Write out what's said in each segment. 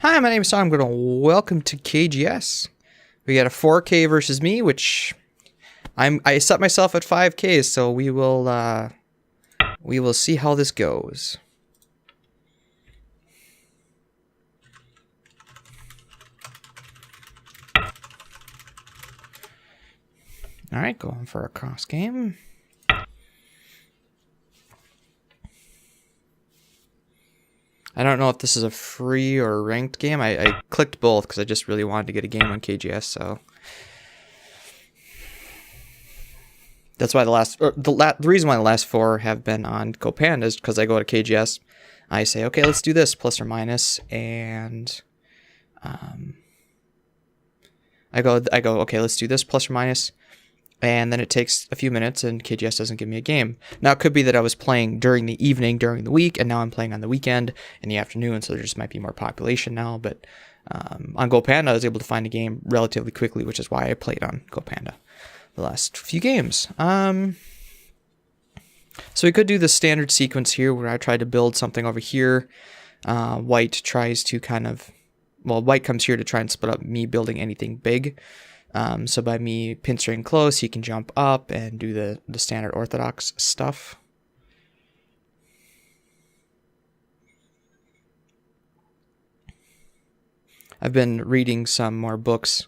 Hi, my name is Tom. I'm going to welcome to KGS. We got a 4K versus me, which I set myself at 5K, so we will see how this goes. All right, going for a cross game. I don't know if this is a free or a ranked game. I clicked both because I just really wanted to get a game on KGS, so that's why the reason why the last 4 have been on GoPanda is because I go to KGS, I say, okay, let's do this plus or minus, and I go, okay, let's do this plus or minus, and then it takes a few minutes, and KGS doesn't give me a game. Now, it could be that I was playing during the evening, during the week, and now I'm playing on the weekend in the afternoon, so there just might be more population now. But on GoPanda, I was able to find a game relatively quickly, which is why I played on GoPanda the last few games. So we could do the standard sequence here, where I tried to build something over here. White tries to White comes here to try and split up me building anything big. So by me pincering close, he can jump up and do the standard orthodox stuff. I've been reading some more books,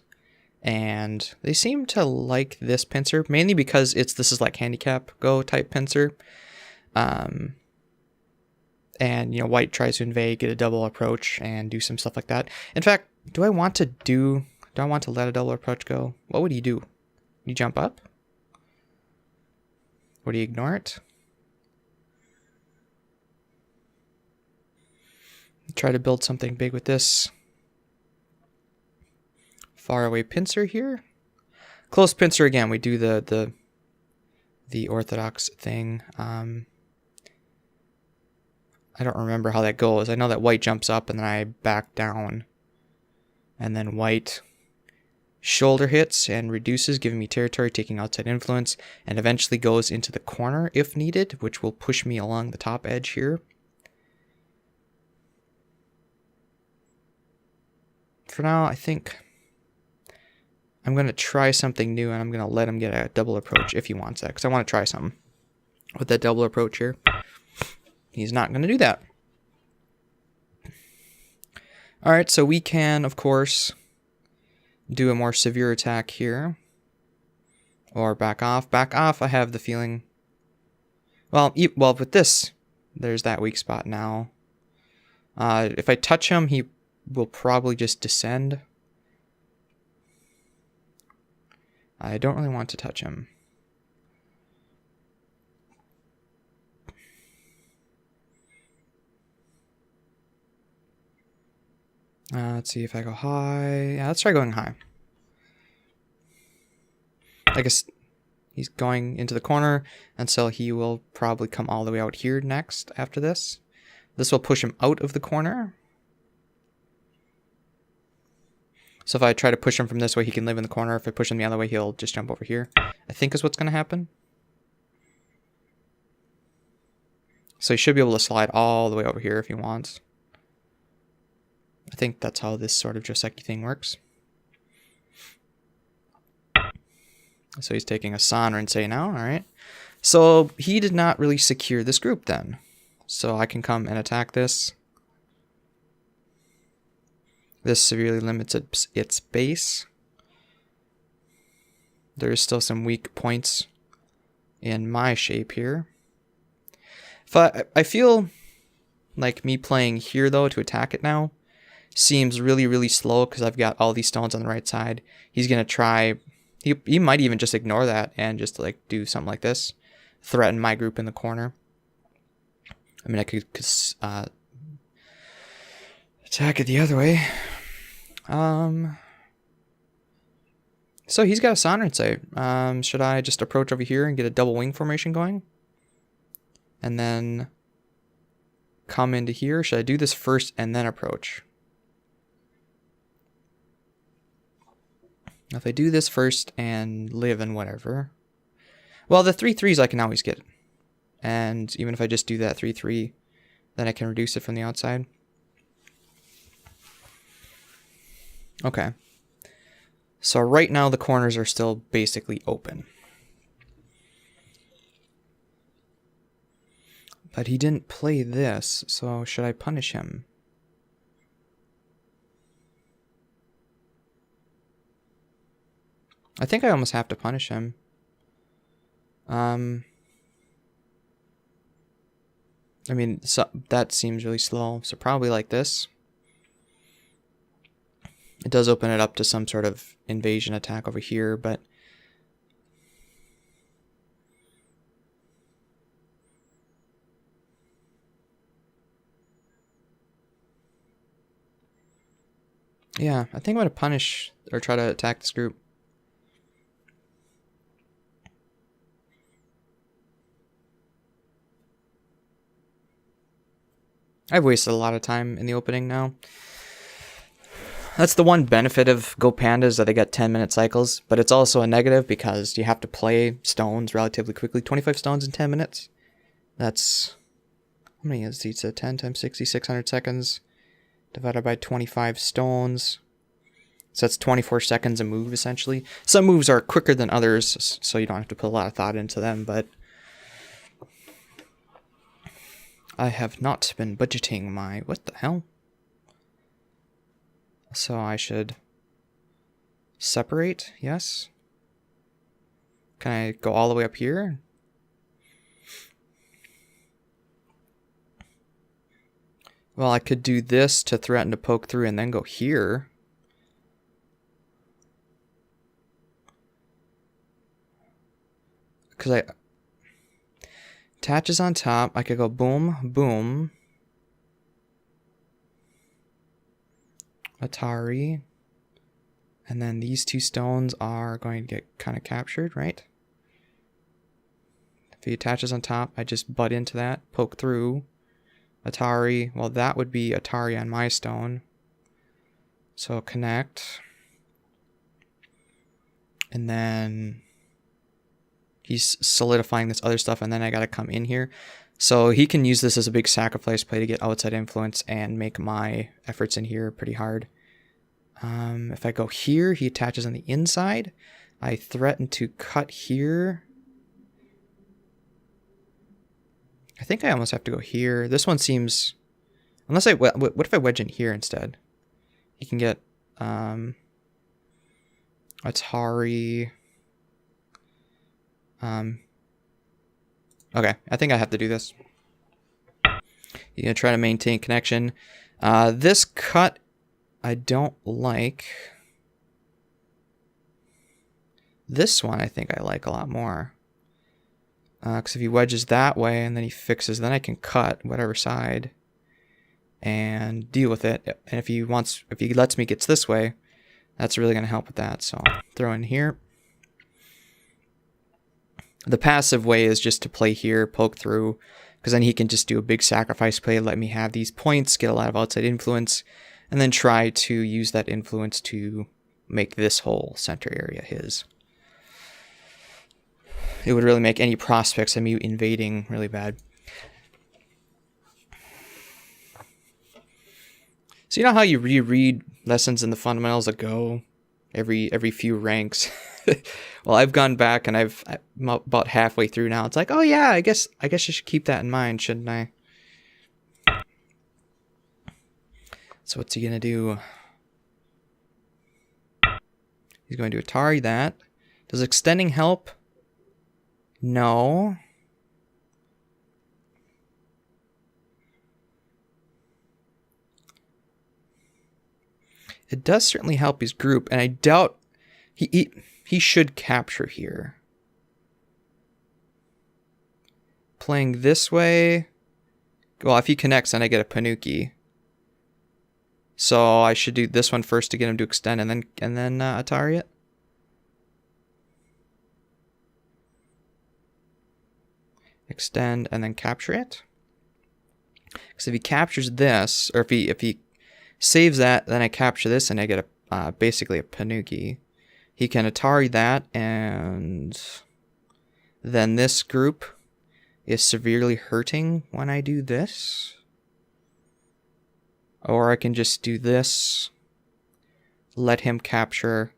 and they seem to like this pincer, mainly because this is like handicap go type pincer. And White tries to invade, get a double approach, and do some stuff like that. In fact, do I want to let a double approach go? What would he do? Would he jump up? Would he ignore it? Try to build something big with this. Far away pincer here. Close pincer again. We do the orthodox thing. I don't remember how that goes. I know that White jumps up and then I back down. And then White shoulder hits and reduces, giving me territory, taking outside influence, and eventually goes into the corner if needed, which will push me along the top edge here. For now, I think I'm going to try something new, and I'm going to let him get a double approach if he wants that, because I want to try something with that double approach here. He's not going to do that. All right, so we can, of course, do a more severe attack here. Or back off. Back off, I have the feeling... Well, with this, there's that weak spot now. If I touch him, he will probably just descend. I don't really want to touch him. Let's see if I go high. Yeah, let's try going high. I guess he's going into the corner, and so he will probably come all the way out here next after this. This will push him out of the corner. So if I try to push him from this way, he can live in the corner. If I push him the other way, he'll just jump over here, I think is what's going to happen. So he should be able to slide all the way over here if he wants. I think that's how this sort of Joseki thing works. So he's taking a Sanrin-sei now, alright. So he did not really secure this group then. So I can come and attack this. This severely limits its base. There's still some weak points in my shape here. I feel like me playing here, though, to attack it now seems really, really slow because I've got all these stones on the right side. He's going to try... He might even just ignore that and just like do something like this. Threaten my group in the corner. I mean, I could attack it the other way. So he's got a Sanrin-sei. Should I just approach over here and get a double wing formation going? And then come into here? Should I do this first and then approach? If I do this first and live and whatever... Well, the 3/3s I can always get. And even if I just do that 3/3, then I can reduce it from the outside. Okay. So right now the corners are still basically open. But he didn't play this, so should I punish him? I think I almost have to punish him. I mean, so that seems really slow, so probably like this. It does open it up to some sort of invasion attack over here, but... yeah, I think I'm going to punish or try to attack this group. I've wasted a lot of time in the opening now. That's the one benefit of Go Pandas, that they get 10-minute cycles, but it's also a negative because you have to play stones relatively quickly. 25 stones in 10 minutes. That's... how many is these? 10 times 60, 600 seconds. Divided by 25 stones. So that's 24 seconds a move, essentially. Some moves are quicker than others, so you don't have to put a lot of thought into them, but... I have not been budgeting my... what the hell? So I should separate, yes. Can I go all the way up here? Well, I could do this to threaten to poke through and then go here. Because I... attaches on top. I could go boom, boom. Atari. And then these two stones are going to get kind of captured, right? If he attaches on top, I just butt into that, poke through. Atari. Well, that would be Atari on my stone. So connect. And then he's solidifying this other stuff, and then I gotta come in here. So he can use this as a big sacrifice play to get outside influence and make my efforts in here pretty hard. If I go here, he attaches on the inside. I threaten to cut here. I think I almost have to go here. This one seems... unless I... what if I wedge in here instead? He can get... Atari... okay, I think I have to do this. You're going to try to maintain connection. This cut, I don't like. This one I think I like a lot more. Because if he wedges that way and then he fixes, then I can cut whatever side and deal with it. And if he lets me get this way, that's really going to help with that. So I'll throw in here. The passive way is just to play here, poke through, because then he can just do a big sacrifice play, let me have these points, get a lot of outside influence, and then try to use that influence to make this whole center area his. It would really make any prospects of me invading really bad. So you know how you reread lessons in the fundamentals of Go every few ranks? Well, I've gone back and I'm about halfway through now. It's like, oh yeah, I guess I should keep that in mind, shouldn't I? So what's he gonna do? He's going to Atari that. Does extending help? No. It does certainly help his group, and I doubt he should capture here. Playing this way. Well, if he connects, then I get a Panuki. So I should do this one first to get him to extend, and then Atari it. Extend and then capture it. Because if he captures this, or if he saves that, then I capture this and I get a basically a Panuki. He can Atari that, and then this group is severely hurting when I do this. Or I can just do this. let him capture,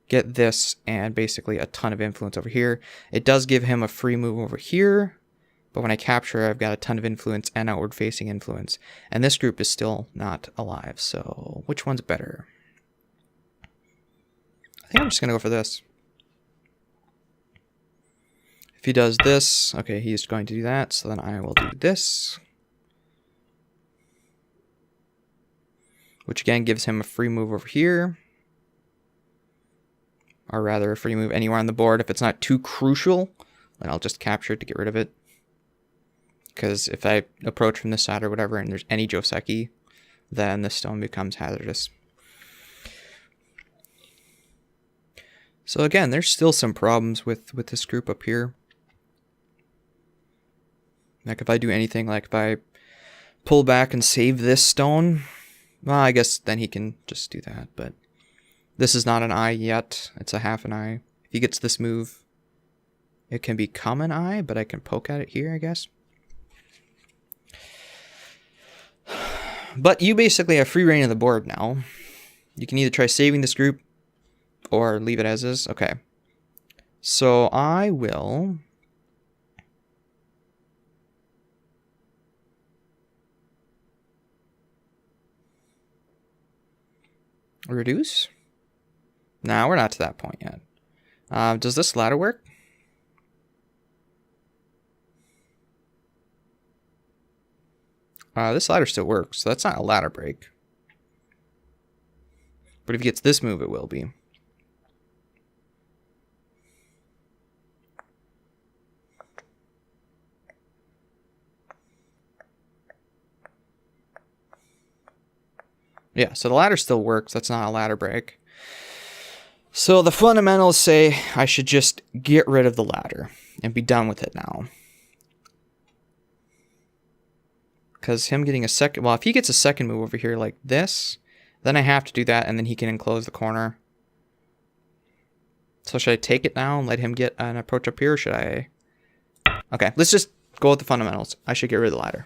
get this, and basically a ton of influence over here. It does give him a free move over here, but when I capture, I've got a ton of influence and outward facing influence. And this group is still not alive, so which one's better? I think I'm just going to go for this. If he does this, okay, he's going to do that, so then I will do this. Which again gives him a free move over here. Or rather, a free move anywhere on the board. If it's not too crucial, then I'll just capture it to get rid of it. Because if I approach from this side or whatever and there's any Joseki, then this stone becomes hazardous. So again, there's still some problems with this group up here. Like if I do anything, like if I pull back and save this stone, well, I guess then he can just do that. But this is not an eye yet. It's a half an eye. If he gets this move, it can become an eye, but I can poke at it here, I guess. But you basically have free reign of the board now. You can either try saving this group or leave it as is. Okay. So I will reduce. No, we're not to that point yet. Does this ladder work? This ladder still works, so that's not a ladder break. But if he gets this move, it will be. Yeah, so the ladder still works. That's not a ladder break. So the fundamentals say I should just get rid of the ladder and be done with it now. Because him getting a second... Well, if he gets a second move over here like this, then I have to do that, and then he can enclose the corner. So should I take it now and let him get an approach up here, or should I... Okay, let's just go with the fundamentals. I should get rid of the ladder.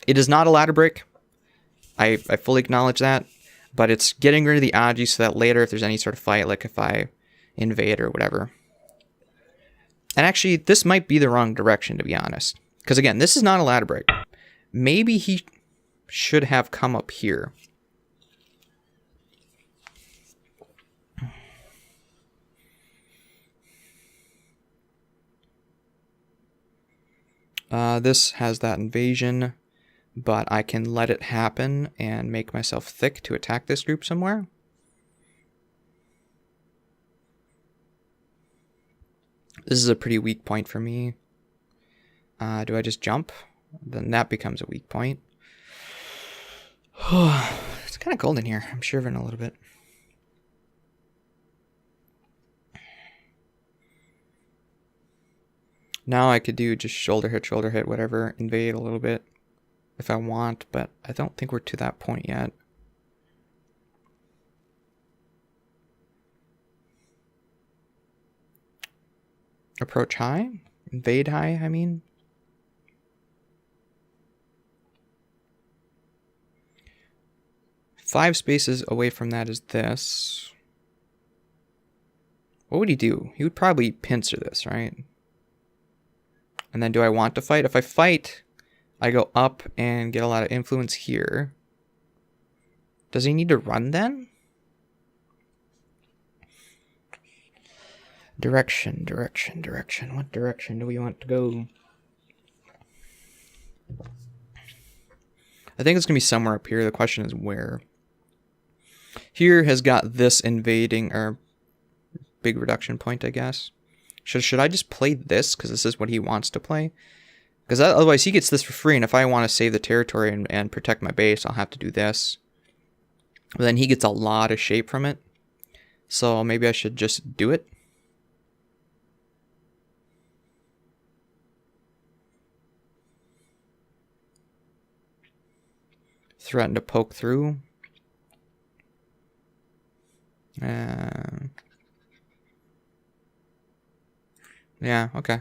It is not a ladder break. I fully acknowledge that. But it's getting rid of the Aji so that later if there's any sort of fight, like if I invade or whatever... And actually, this might be the wrong direction, to be honest. Because again, this is not a ladder break. Maybe he should have come up here. This has that invasion, but I can let it happen and make myself thick to attack this group somewhere. This is a pretty weak point for me. Do I just jump? Then that becomes a weak point. It's kind of cold in here. I'm shivering a little bit. Now I could do just shoulder hit, whatever. Invade a little bit if I want, but I don't think we're to that point yet. Approach high? Invade high, I mean. Five spaces away from that is this. What would he do? He would probably pincer this, right? And then do I want to fight? If I fight, I go up and get a lot of influence here. Does he need to run then? Direction. What direction do we want to go? I think it's going to be somewhere up here. The question is where. Here has got this invading, or big reduction point, I guess. Should I just play this? Because this is what he wants to play. Because otherwise he gets this for free, and if I want to save the territory and protect my base, I'll have to do this. But then he gets a lot of shape from it. So maybe I should just do it. Threaten to poke through. Yeah, okay.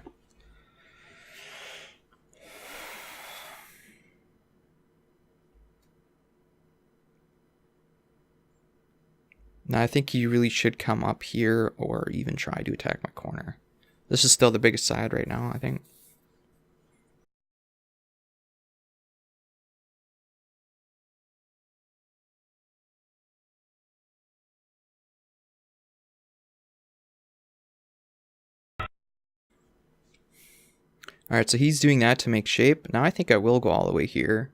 Now I think he really should come up here or even try to attack my corner. This is still the biggest side right now, I think. Alright, so he's doing that to make shape. Now I think I will go all the way here.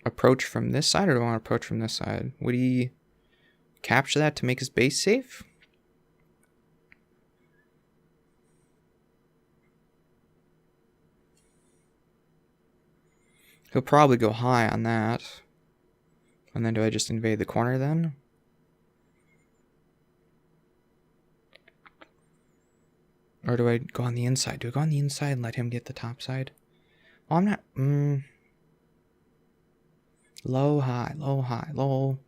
Approach from this side, or do I want to approach from this side? Would he capture that to make his base safe? He'll probably go high on that. And then do I just invade the corner then? Or do I go on the inside? Do I go on the inside and let him get the top side? Oh, I'm not... Low, high, low, high, low.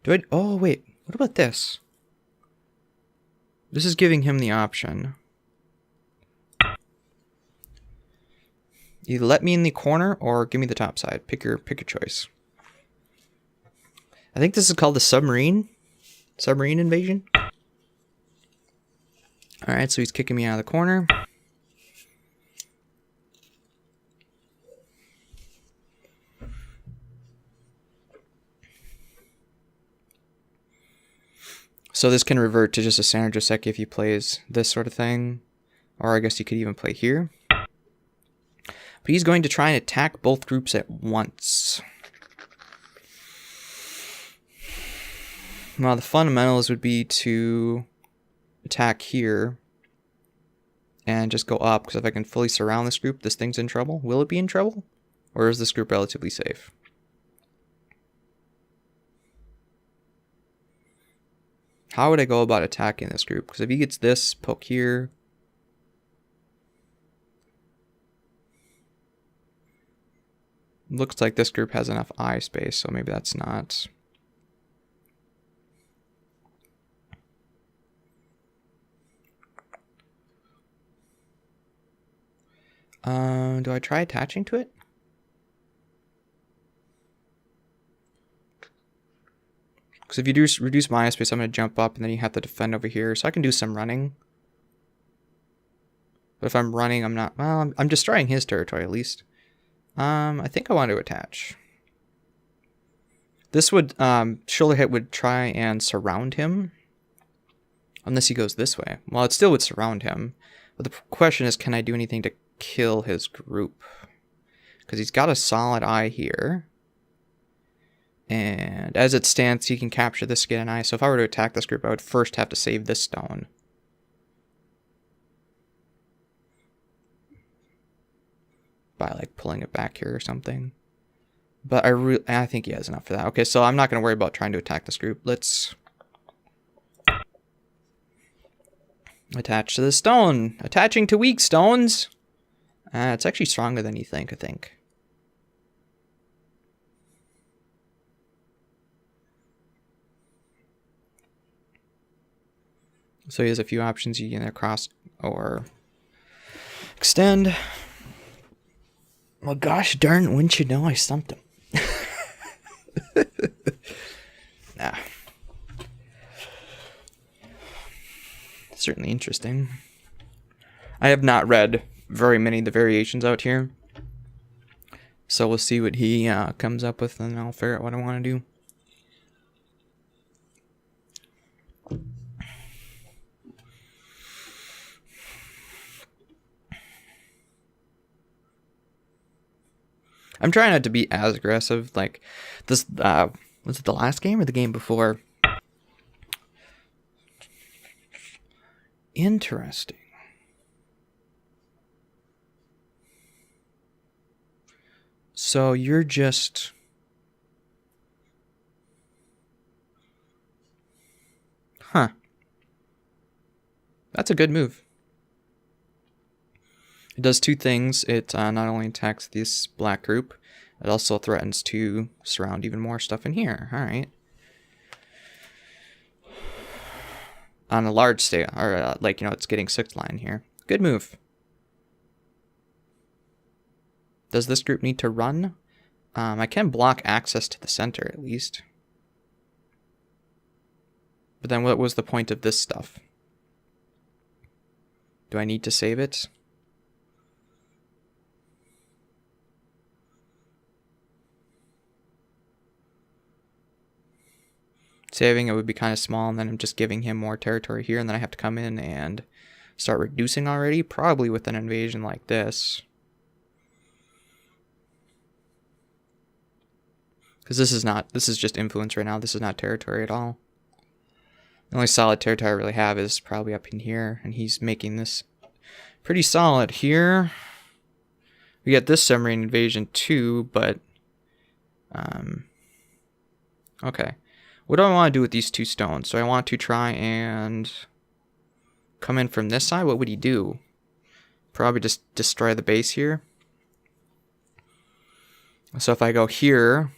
Do I... Oh, wait. What about this? This is giving him the option. Either let me in the corner or give me the top side. Pick your choice. I think this is called the submarine invasion. Alright, so he's kicking me out of the corner. So this can revert to just a Sandra Joseki if he plays this sort of thing. Or I guess he could even play here. But he's going to try and attack both groups at once. Now the fundamentals would be to attack here and just go up, because if I can fully surround this group, this thing's in trouble. Will it be in trouble? Or is this group relatively safe? How would I go about attacking this group? Because if he gets this, poke here. Looks like this group has enough eye space, so maybe that's not... do I try attaching to it? Because if you do reduce my space, I'm going to jump up and then you have to defend over here. So I can do some running. But if I'm running, I'm not... Well, I'm destroying his territory at least. I think I want to attach. This would... shoulder hit would try and surround him. Unless he goes this way. Well, it still would surround him. But the question is, can I do anything to kill his group? Because he's got a solid eye here. And as it stands, he can capture this, get an eye. So if I were to attack this group, I would first have to save this stone. By like pulling it back here or something. But I think he has enough for that. Okay, so I'm not going to worry about trying to attack this group. Let's attach to the stone. Attaching to weak stones. It's actually stronger than you think, I think. So he has a few options. You can either cross or extend. Well, gosh darn, wouldn't you know, I stumped him. Nah. Certainly interesting. I have not read very many of the variations out here. So we'll see what he comes up with, and I'll figure out what I want to do. I'm trying not to be as aggressive. Like this, was it the last game or the game before? Interesting. So you're just... Huh. That's a good move. It does two things. It not only attacks this black group, It also threatens to surround even more stuff in here. All right. On a large scale, or like, you know, it's getting 6th line here. Good move. Does this group need to run? I can block access to the center at least. But then what was the point of this stuff? Do I need to save it? Saving it would be kind of small, and then I'm just giving him more territory here, and then I have to come in and start reducing already, probably with an invasion like this. Because this is just influence right now. This is not territory at all. The only solid territory I really have is probably up in here, and he's making this pretty solid here. We got this submarine invasion too, but okay. What do I want to do with these 2 stones? So I want to try and come in from this side. What would he do? Probably just destroy the base here. So if I go here,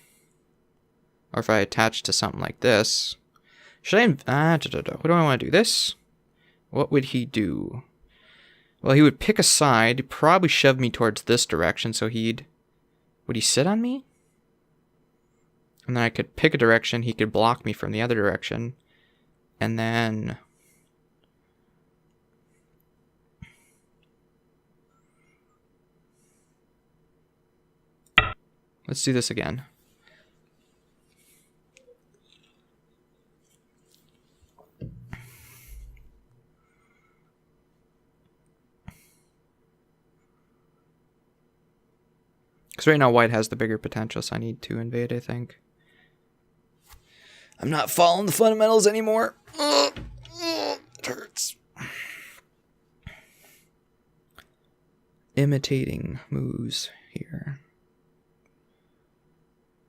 or if I attach to something like this, should I? What do I want to do? This? What would he do? Well, he would pick a side, probably shove me towards this direction. So would he sit on me? And then I could pick a direction. He could block me from the other direction. And then let's do this again. Because right now white has the bigger potential, so I need to invade, I think. I'm not following the fundamentals anymore. It hurts. Imitating moves here.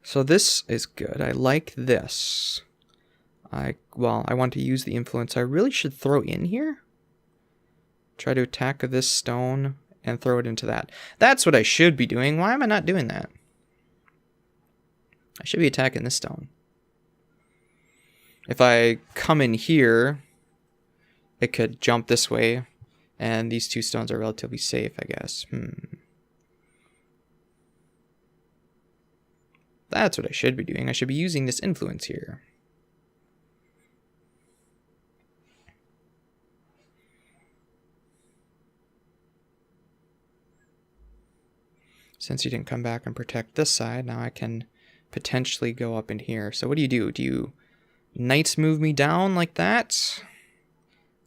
So this is good. I like this. I want to use the influence. I really should throw in here. Try to attack this stone and throw it into that. That's what I should be doing. Why am I not doing that? I should be attacking this stone. If I come in here, it could jump this way, and these 2 stones are relatively safe, I guess. That's what I should be doing. I should be using this influence here. Since you didn't come back and protect this side, now I can potentially go up in here. So what do you do? Do you knights move me down like that?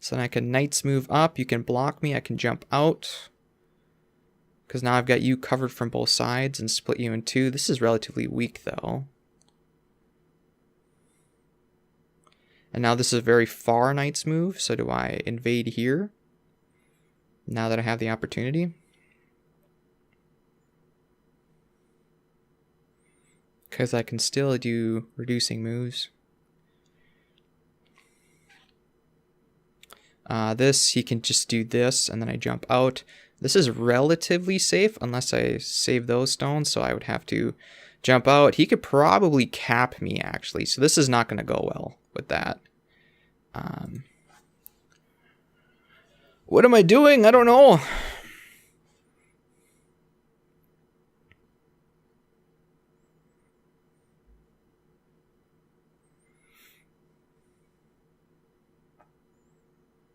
So then I can knights move up. You can block me. I can jump out. Because now I've got you covered from both sides and split you in 2. This is relatively weak, though. And now this is a very far knights move. So do I invade here? Now that I have the opportunity? Because I can still do reducing moves. This, he can just do this, and then I jump out. This is relatively safe, unless I save those stones, so I would have to jump out. He could probably cap me, actually, so this is not going to go well with that. What am I doing? I don't know.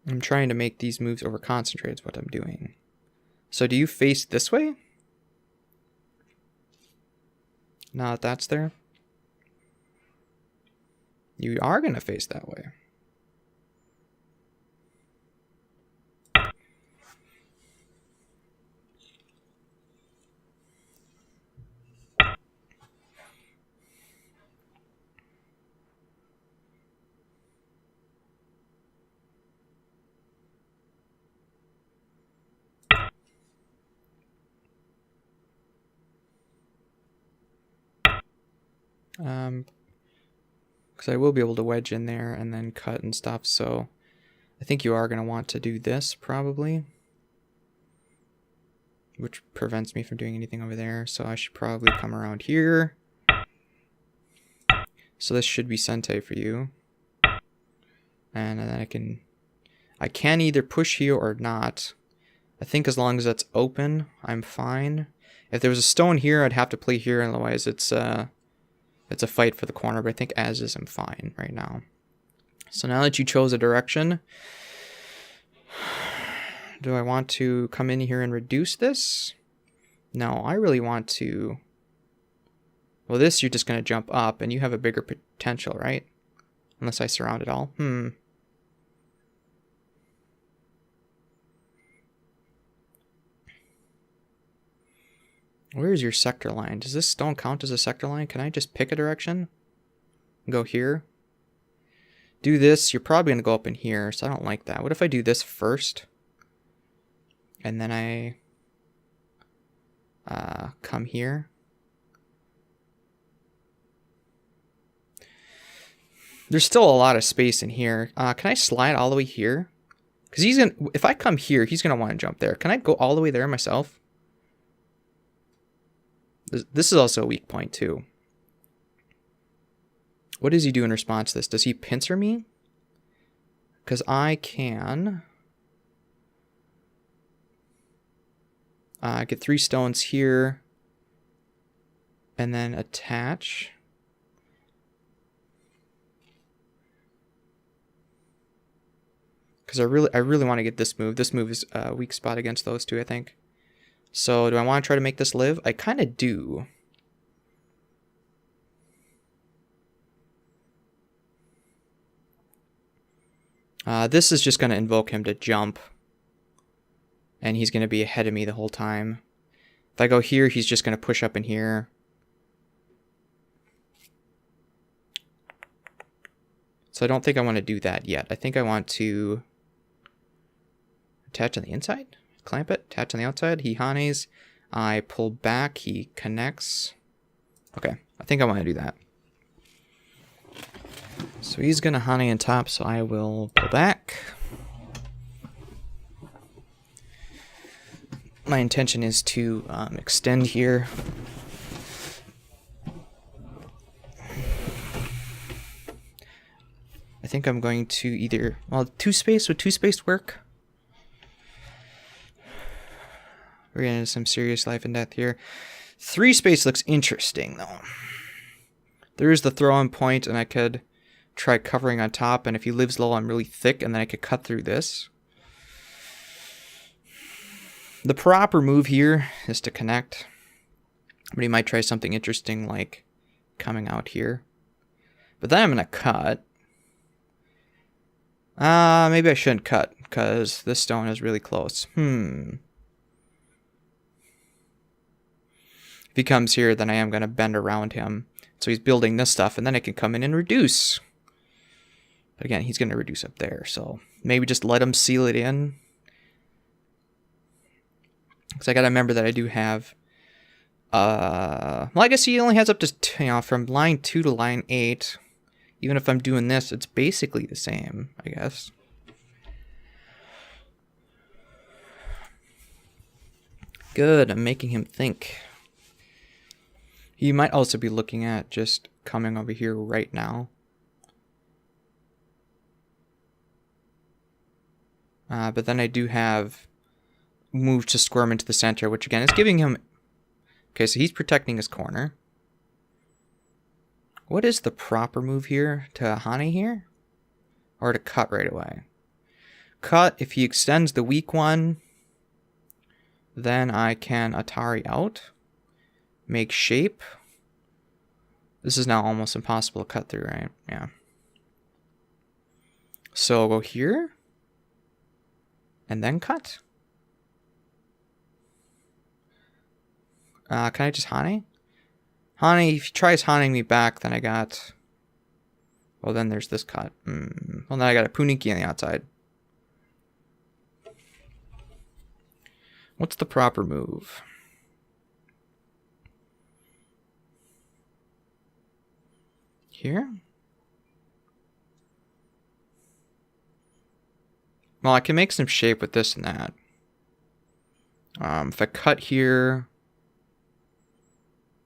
I'm trying to make these moves over concentrate is what I'm doing. So do you face this way? Now that that's there? You are going to face that way. Because I will be able to wedge in there and then cut and stuff, so I think you are going to want to do this, probably. which prevents me from doing anything over there. So I should probably come around here. So this should be Sente for you. And then I can either push here or not. I think as long as that's open, I'm fine. If there was a stone here, I'd have to play here. Otherwise, it's a fight for the corner. But I think as is, I'm fine right now. So now that you chose a direction, do I want to come in here and reduce this? No, I really want to... Well, this you're just going to jump up, and you have a bigger potential, right? Unless I surround it all. Where is your sector line? Does this stone count as a sector line? Can I just pick a direction? Go here? Do this. You're probably going to go up in here, so I don't like that. What if I do this first? And then I come here. There's still a lot of space in here. Can I slide all the way here? Because if I come here, he's going to want to jump there. Can I go all the way there myself? This is also a weak point too. What does he do in response to this? Does he pincer me? Because I can get 3 stones here and then attach. Because I really want to get this move. This move is a weak spot against those two, I think. So do I want to try to make this live? I kind of do. This is just going to invoke him to jump. And he's going to be ahead of me the whole time. If I go here, he's just going to push up in here. So I don't think I want to do that yet. I think I want to attach on the inside. Clamp it, attach on the outside. He hanes. I pull back. He connects. Okay, I think I want to do that. So he's going to hane on top, so I will pull back. My intention is to extend here. I think I'm going to either... Well, 2 space, would 2 space work? We're getting into some serious life and death here. 3 space looks interesting, though. There is the throw-in point, and I could try covering on top, and if he lives low, I'm really thick, and then I could cut through this. The proper move here is to connect, but he might try something interesting like coming out here. But then I'm going to cut. Maybe I shouldn't cut, because this stone is really close. If he comes here, then I am going to bend around him. So he's building this stuff, and then I can come in and reduce. But again, he's going to reduce up there, so maybe just let him seal it in. Because I got to remember that I do have... well, I guess he only has up to, from line 2 to line 8. Even if I'm doing this, it's basically the same, I guess. Good, I'm making him think. He might also be looking at just coming over here right now. But then I do have move to squirm into the center, which again is giving him... Okay, so he's protecting his corner. What is the proper move here? To hane here? Or to cut right away? Cut, if he extends the weak one, then I can Atari out. Make shape. This is now almost impossible to cut through, right? Yeah. So I'll go here. And then cut. Can I just hane? Hane, if he tries haning me back, then I got... Well, then there's this cut. Well, then I got a puniki on the outside. What's the proper move? Here? Well, I can make some shape with this and that. If I cut here,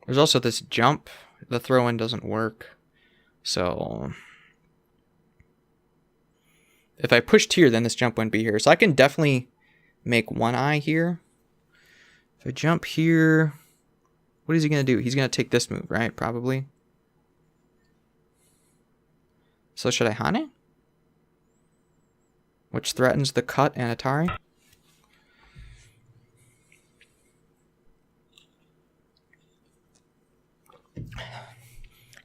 there's also this jump. The throw-in doesn't work. So if I pushed here, then this jump wouldn't be here. So I can definitely make one eye here. If I jump here, what is he going to do? He's going to take this move, right? Probably. So should I Hane? Which threatens the cut and Atari.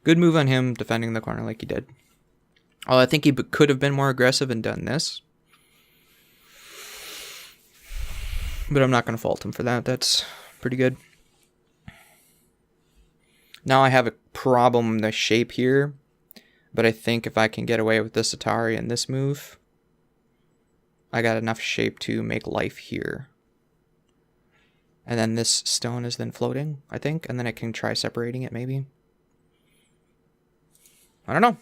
Good move on him defending the corner like he did. Oh, I think he could have been more aggressive and done this. But I'm not going to fault him for that. That's pretty good. Now I have a problem in the shape here. But I think if I can get away with this Atari and this move, I got enough shape to make life here. And then this stone is then floating, I think. And then I can try separating it maybe. I don't know.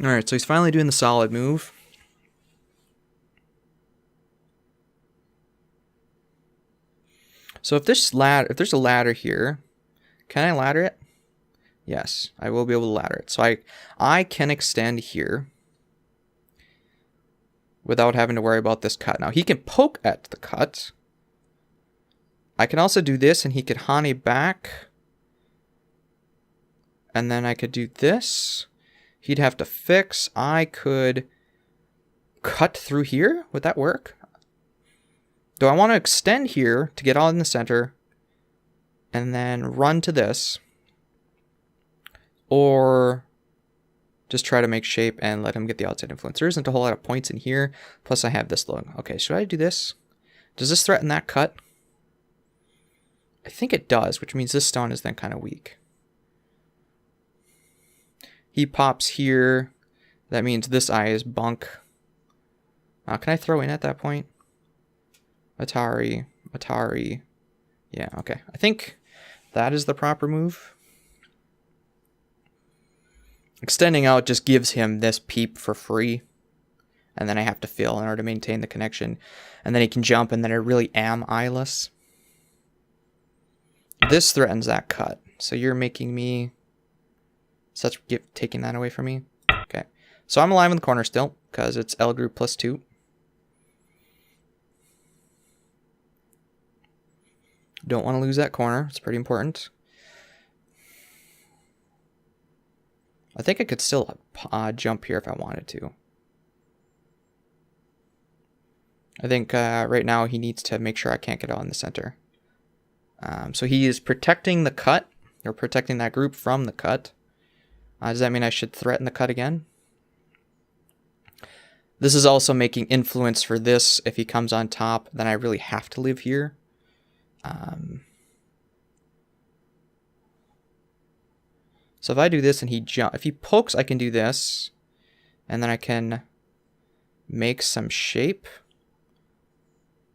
Alright, so he's finally doing the solid move. So if there's a ladder here, can I ladder it? Yes, I will be able to ladder it. So I can extend here without having to worry about this cut. Now he can poke at the cut. I can also do this and he could Hane back. And then I could do this. He'd have to fix. I could cut through here. Would that work? Do I want to extend here to get all in the center and then run to this? Or just try to make shape and let him get the outside influence. There isn't a whole lot of points in here. Plus I have this load. Okay, should I do this? Does this threaten that cut? I think it does, which means this stone is then kind of weak. He pops here. That means this eye is bunk. Can I throw in at that point? Atari. Yeah, okay. I think that is the proper move. Extending out just gives him this peep for free. And then I have to fill in order to maintain the connection. And then he can jump, and then I really am eyeless. This threatens that cut. So you're making me... taking that away from me. Okay. So I'm alive in the corner still, because it's L group +2. Don't want to lose that corner. It's pretty important. I think I could still jump here if I wanted to. I think right now he needs to make sure I can't get out in the center. So he is protecting the cut, or protecting that group from the cut. Does that mean I should threaten the cut again? This is also making influence for this. If he comes on top, then I really have to live here. So if I do this and if he pokes, I can do this. And then I can make some shape.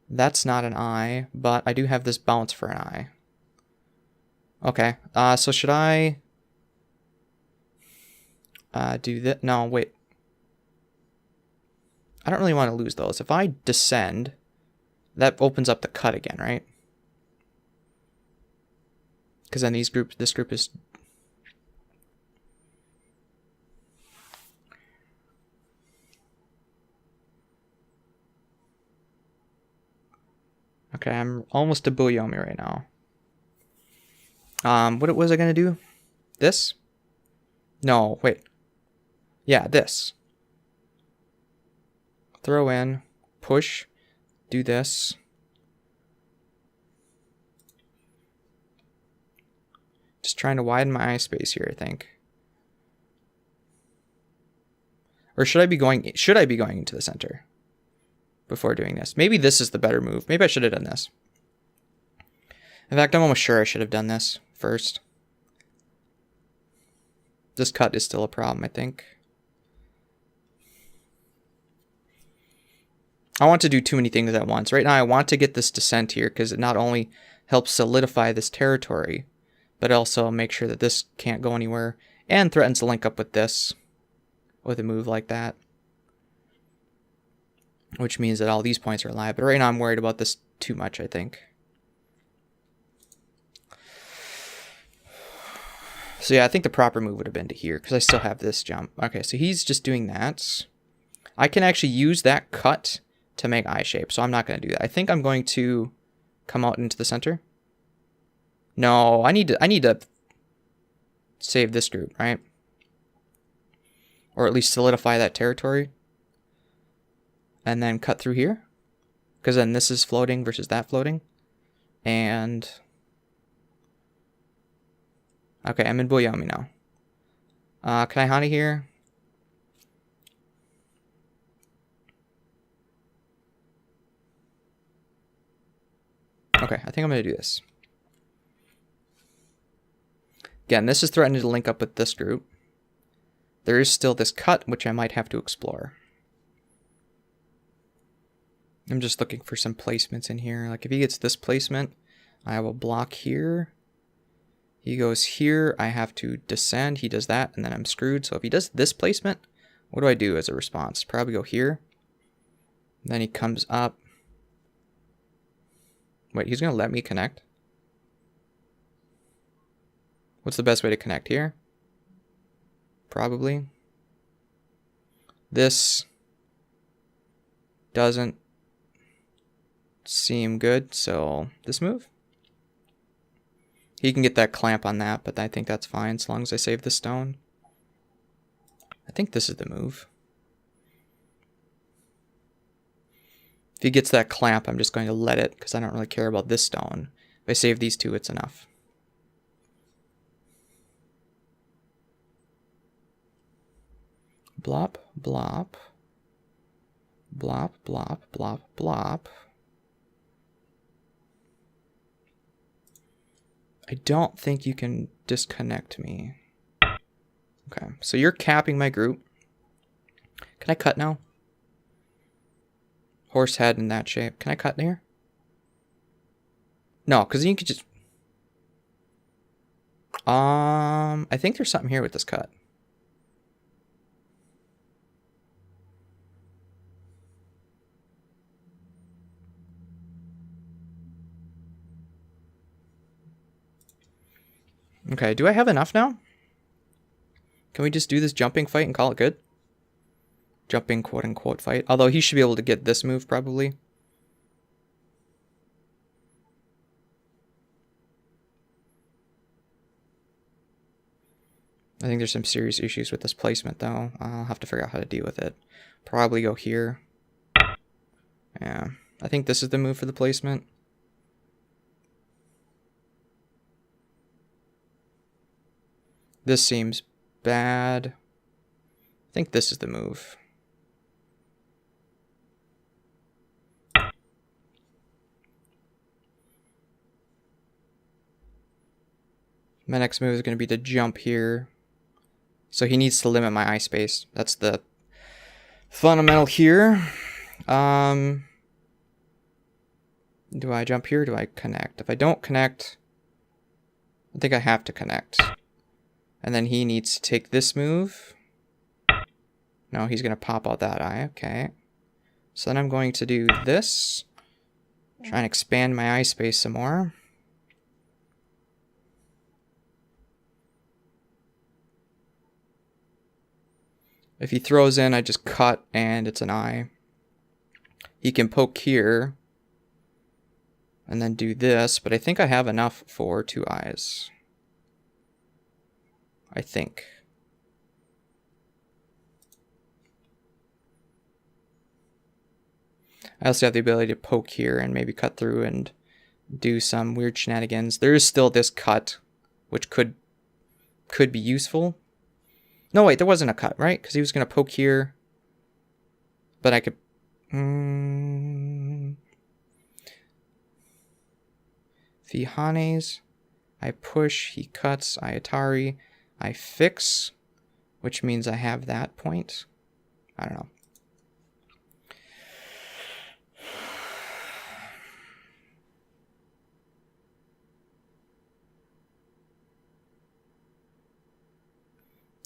That's not an eye, but I do have this bounce for an eye. Okay, so should I do that? No, wait. I don't really want to lose those. If I descend, that opens up the cut again, right? Because then this group is... Okay, I'm almost to Buyomi right now. What was I going to do? This? No, wait. Yeah, this. Throw in, push, do this. Just trying to widen my eye space here, I think. Or should I be going into the center before doing this? Maybe this is the better move. Maybe I should have done this. In fact, I'm almost sure I should have done this first. This cut is still a problem, I think. I want to do too many things at once. Right now, I want to get this descent here because it not only helps solidify this territory, but also make sure that this can't go anywhere and threatens to link up with this with a move like that. which means that all these points are alive. But right now I'm worried about this too much, I think. So yeah, I think the proper move would have been to here, because I still have this jump. Okay, so he's just doing that. I can actually use that cut to make eye shape, so I'm not going to do that. I think I'm going to come out into the center. No, I need to save this group, right? Or at least solidify that territory. And then cut through here. Because then this is floating versus that floating. And... okay, I'm in Boyomi now. Can I Hana here? Okay, I think I'm going to do this. Again, this is threatening to link up with this group. There is still this cut, which I might have to explore. I'm just looking for some placements in here. Like if he gets this placement, I will block here. He goes here, I have to descend. He does that, and then I'm screwed. So if he does this placement, what do I do as a response? Probably go here. Then he comes up. Wait, he's going to let me connect? What's the best way to connect here? Probably. This doesn't seem good, so this move. He can get that clamp on that, but I think that's fine as long as I save the stone. I think this is the move. If he gets that clamp, I'm just going to let it, because I don't really care about this stone. If I save these two, it's enough. Blop, blop. Blop, blop, blop, blop. I don't think you can disconnect me. Okay, so you're capping my group. Can I cut now? Horse head in that shape. Can I cut here? No, because you could just... I think there's something here with this cut. Okay, do I have enough now? Can we just do this jumping fight and call it good? Jumping quote-unquote fight. Although he should be able to get this move, probably. I think there's some serious issues with this placement, though. I'll have to figure out how to deal with it. Probably go here. Yeah, I think this is the move for the placement. This seems bad. I think this is the move. My next move is going to be to jump here. So he needs to limit my eye space. That's the fundamental here. Do I jump here or do I connect? If I don't connect, I think I have to connect. And then he needs to take this move. No, he's going to pop out that eye. Okay. So then I'm going to do this. Try and expand my eye space some more. If he throws in, I just cut and it's an eye. He can poke here. And then do this. But I think I have enough for 2 eyes. I think. I also have the ability to poke here and maybe cut through and do some weird shenanigans. There is still this cut, which could be useful. No, wait, there wasn't a cut, right? Because he was going to poke here. But I could... If he hanes, I push, he cuts, I atari, I fix, which means I have that point. I don't know.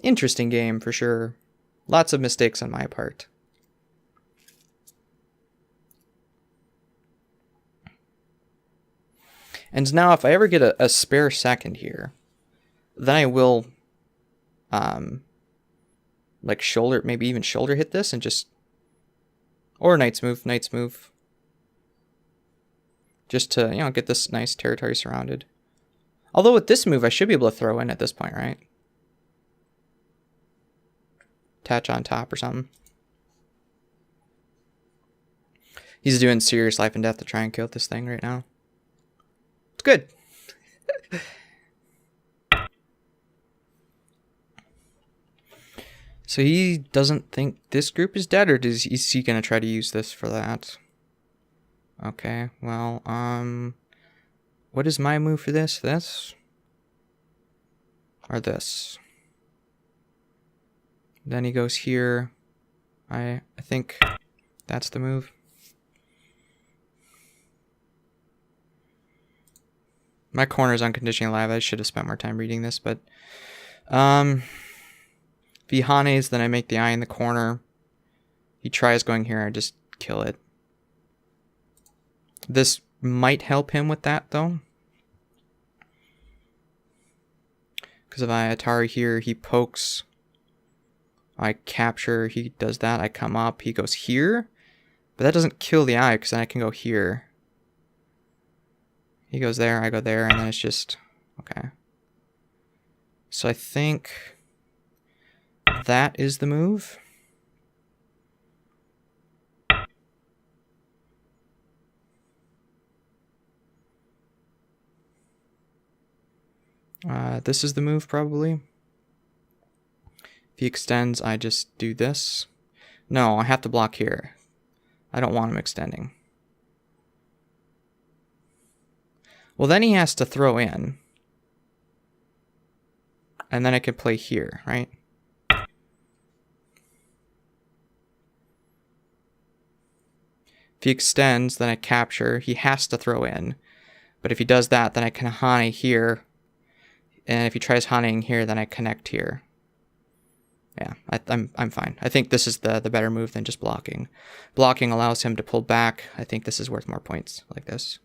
Interesting game for sure. Lots of mistakes on my part. And now if I ever get a spare second here, then I will like shoulder, maybe even shoulder hit this and just, or knight's move. Just to, you know, get this nice territory surrounded. Although with this move, I should be able to throw in at this point, right? Attach on top or something. He's doing serious life and death to try and kill this thing right now. It's good. So he doesn't think this group is dead, or is he going to try to use this for that? Okay, well, what is my move for this? This? Or this? Then he goes here. I think that's the move. My corner is unconditionally alive. I should have spent more time reading this, but if he hanes, then I make the eye in the corner. He tries going here, I just kill it. This might help him with that, though. Because if I Atari here, he pokes. I capture, he does that. I come up, he goes here. But that doesn't kill the eye, because then I can go here. He goes there, I go there, and then it's just... Okay. So I think that is the move. This is the move, probably. If he extends, I just do this. No, I have to block here. I don't want him extending. Well, then he has to throw in. And then I can play here, right? If he extends, then I capture. He has to throw in. But if he does that, then I can hane here. And if he tries haneing here, then I connect here. Yeah, I'm fine. I think this is the better move than just blocking. Blocking allows him to pull back. I think this is worth more points like this.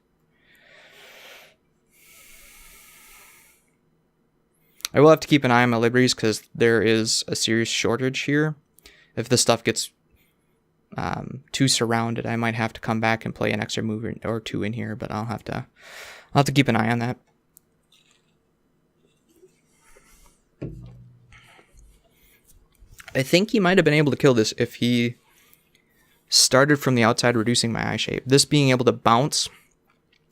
I will have to keep an eye on my liberties because there is a serious shortage here. If this stuff gets too surrounded, I might have to come back and play an extra move or two in here, but I'll have to keep an eye on that. I think he might have been able to kill this if he started from the outside, reducing my eye shape. This being able to bounce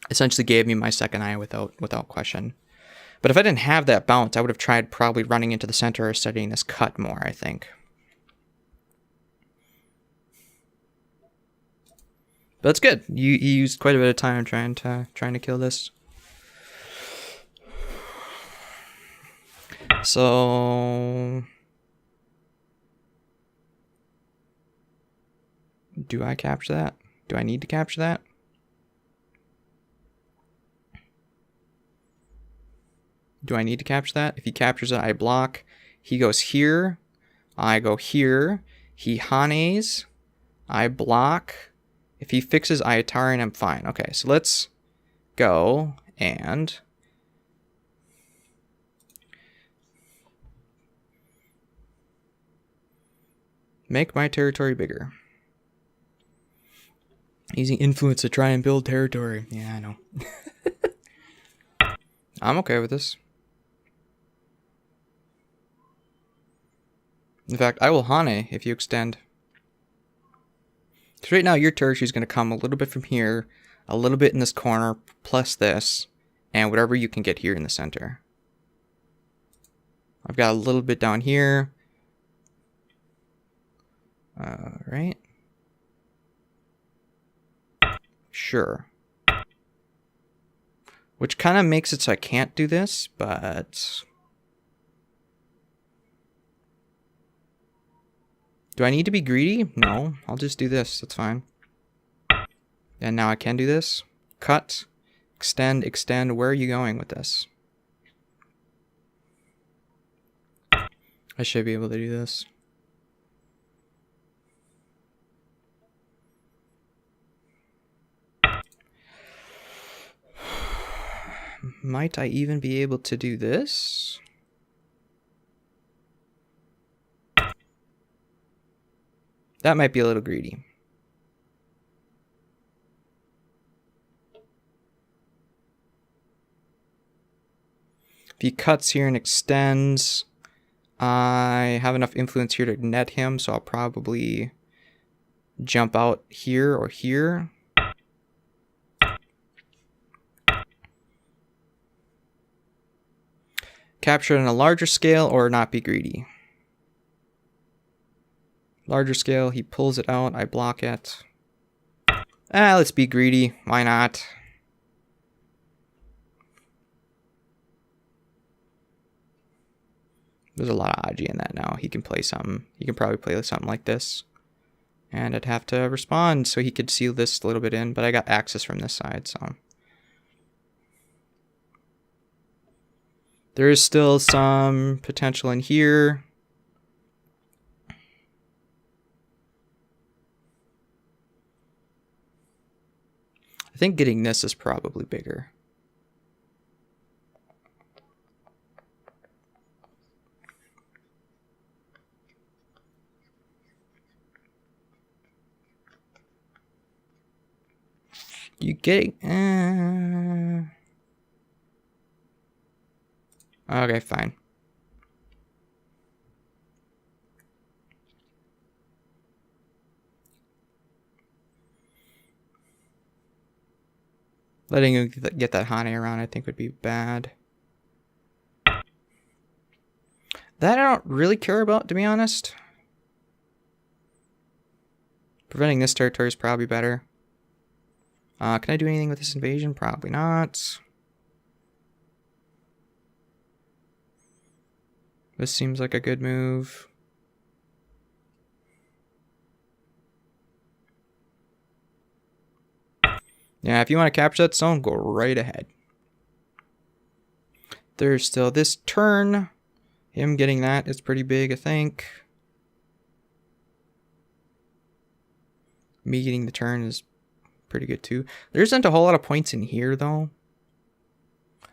essentially gave me my second eye without question. But if I didn't have that bounce, I would have tried probably running into the center or studying this cut more, I think. But it's good. You used quite a bit of time trying to kill this. So do I capture that? Do I need to capture that? Do I need to capture that? If he captures it, I block. He goes here. I go here. He hanes. I block. If he fixes Ayatari, I'm fine. Okay, so let's go and make my territory bigger. Using influence to try and build territory. Yeah, I know. I'm okay with this. In fact, I will hane if you extend. Because right now your territory is going to come a little bit from here, a little bit in this corner, plus this, and whatever you can get here in the center. I've got a little bit down here. Alright. Sure. Which kind of makes it so I can't do this, but... Do I need to be greedy? No, I'll just do this. That's fine. And now I can do this. Cut. Extend, extend. Where are you going with this? I should be able to do this. Might I even be able to do this? That might be a little greedy. If he cuts here and extends, I have enough influence here to net him, so I'll probably jump out here or here. Capture it on a larger scale or not be greedy. Larger scale, he pulls it out, I block it. Let's be greedy, why not? There's a lot of Aji in that now. He can play something. He can probably play something like this. And I'd have to respond so he could seal this a little bit in, but I got access from this side, so. There is still some potential in here. I think getting this is probably bigger. You getting... Okay, fine. Letting him get that Hane around, I think, would be bad. That I don't really care about, to be honest. Preventing this territory is probably better. Can I do anything with this invasion? Probably not. This seems like a good move. Yeah, if you want to capture that zone, go right ahead. There's still this turn. Him getting that is pretty big, I think. Me getting the turn is pretty good too. There isn't a whole lot of points in here though.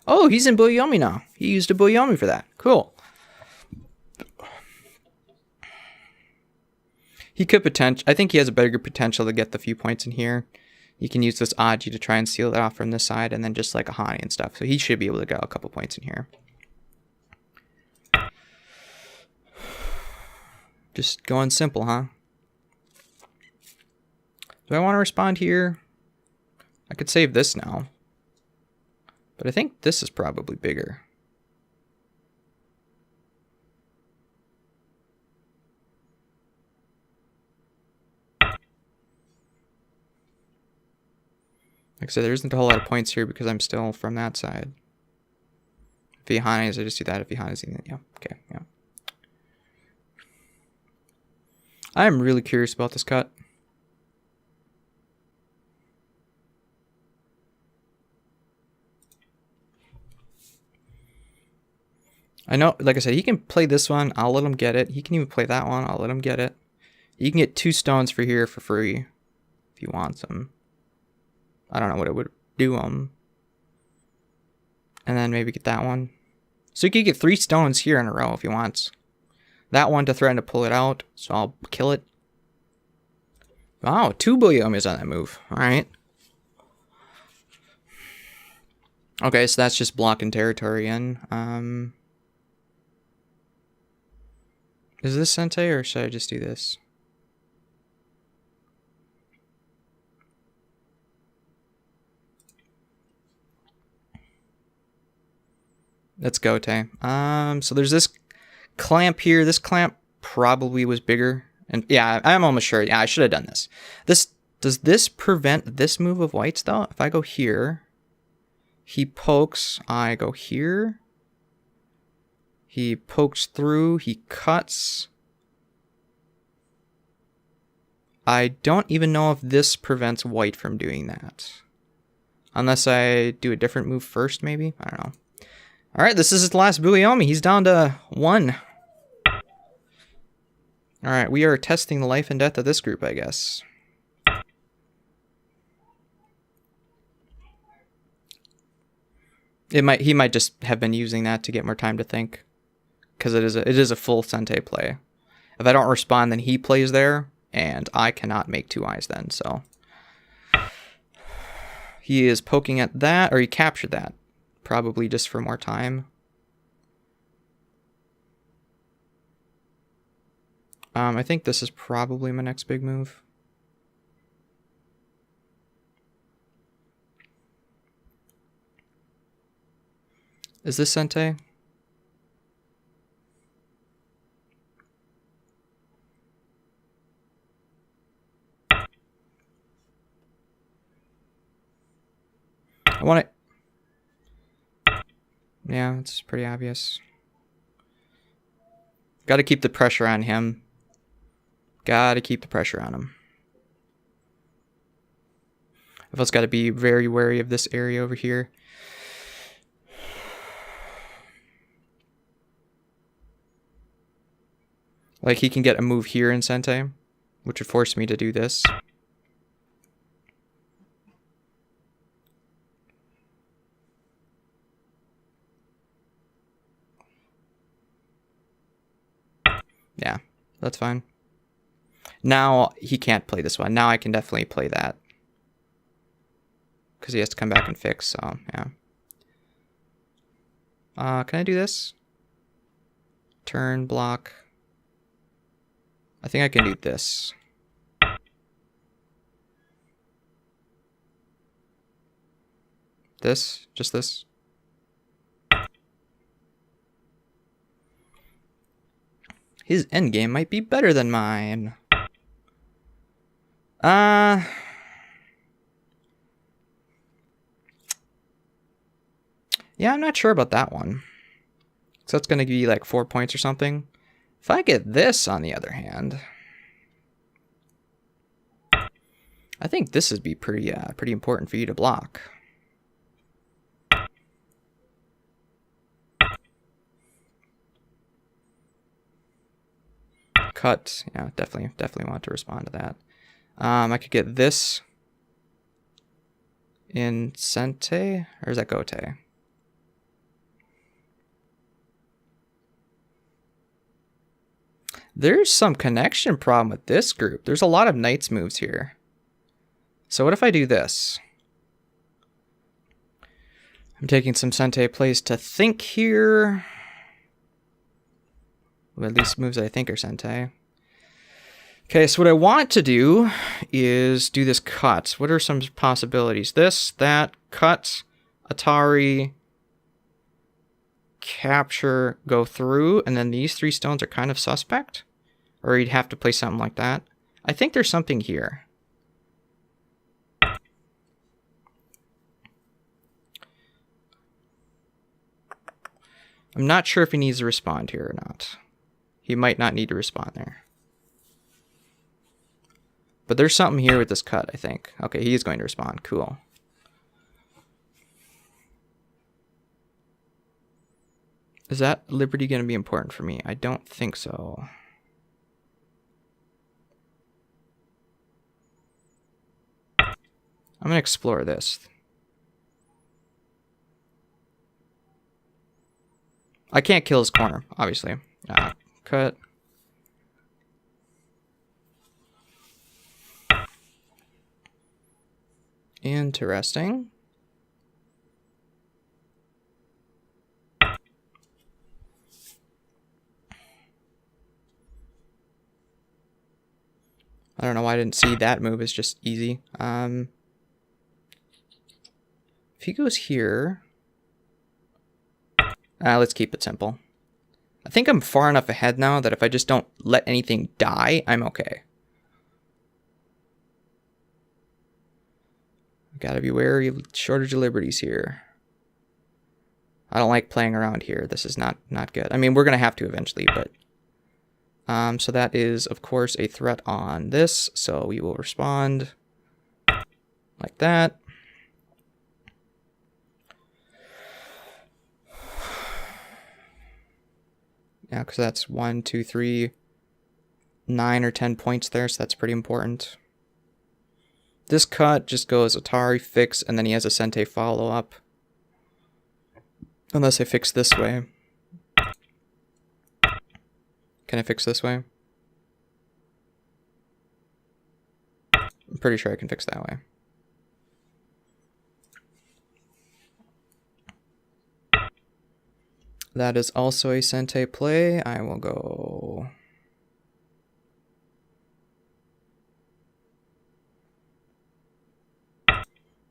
Oh, he's in Buyomi now. He used a Buyomi for that. Cool. He could I think he has a better potential to get the few points in here. You can use this Aji to try and seal it off from this side, and then just like a Hani and stuff. So he should be able to get a couple points in here. Just going simple, huh? Do I want to respond here? I could save this now. But I think this is probably bigger. Like I said, there isn't a whole lot of points here because I'm still from that side. If he Hanes, I just do that. If he Hanes, yeah. Okay, yeah. I'm really curious about this cut. I know, like I said, he can play this one. I'll let him get it. He can even play that one. I'll let him get it. You can get 2 stones for here for free if you want them. I don't know what it would do them. And then maybe get that one. So you could get 3 stones here in a row if you want. That one to threaten to pull it out, so I'll kill it. Wow, 2 Buyomis on that move. Alright. Okay, so that's just blocking territory in. Is this Sensei, or should I just do this? Let's go, Tay. So there's this clamp here. This clamp probably was bigger. And yeah, I'm almost sure. Yeah, I should have done this. Does this prevent this move of white's though? If I go here, he pokes, I go here. He pokes through, he cuts. I don't even know if this prevents white from doing that. Unless I do a different move first, maybe? I don't know. Alright, this is his last Buyomi. He's down to 1. Alright, we are testing the life and death of this group, I guess. He might just have been using that to get more time to think, because it is a full Sente play. If I don't respond, then he plays there, and I cannot make 2 eyes then. So he is poking at that, or he captured that, probably just for more time. I think this is probably my next big move. Is this Sente? I want it. Yeah, it's pretty obvious. Got to keep the pressure on him. Got to keep the pressure on him. I've also got to be very wary of this area over here. Like, he can get a move here in Sente, which would force me to do this. Yeah, that's fine. Now he can't play this one. Now I can definitely play that, because he has to come back and fix, so yeah. Can I do this? Turn, block. I think I can do this. This? Just this? His endgame might be better than mine. Yeah, I'm not sure about that one. So that's going to be like 4 points or something. If I get this, on the other hand, I think this would be pretty important for you to block. Cut. Yeah, definitely want to respond to that. I could get this in Sente, or is that Gote? There's some connection problem with this group. There's a lot of Knights moves here. So what if I do this? I'm taking some Sente plays to think here. Well, at least moves that I think are Sente. Okay, so what I want to do is do this cut. What are some possibilities? This, that, cut, Atari, capture, go through, and then these 3 stones are kind of suspect? Or you'd have to play something like that. I think there's something here. I'm not sure if he needs to respond here or not. He might not need to respond there. But there's something here with this cut, I think. Okay, he is going to respond. Cool. Is that Liberty going to be important for me? I don't think so. I'm going to explore this. I can't kill his corner, obviously. Cut. Interesting. I don't know why I didn't see that move. It's just easy. If he goes here... let's keep it simple. I think I'm far enough ahead now that if I just don't let anything die, I'm okay. Gotta be wary of shortage of liberties here. I don't like playing around here. This is not good. I mean, we're gonna have to eventually, but... so that is, of course, a threat on this. So we will respond like that. Yeah, because that's 1, 2, 3, 9 or 10 points there, so that's pretty important. This cut just goes Atari, fix, and then he has a Sente follow-up. Unless I fix this way. Can I fix this way? I'm pretty sure I can fix that way. That is also a Sente play. I will go...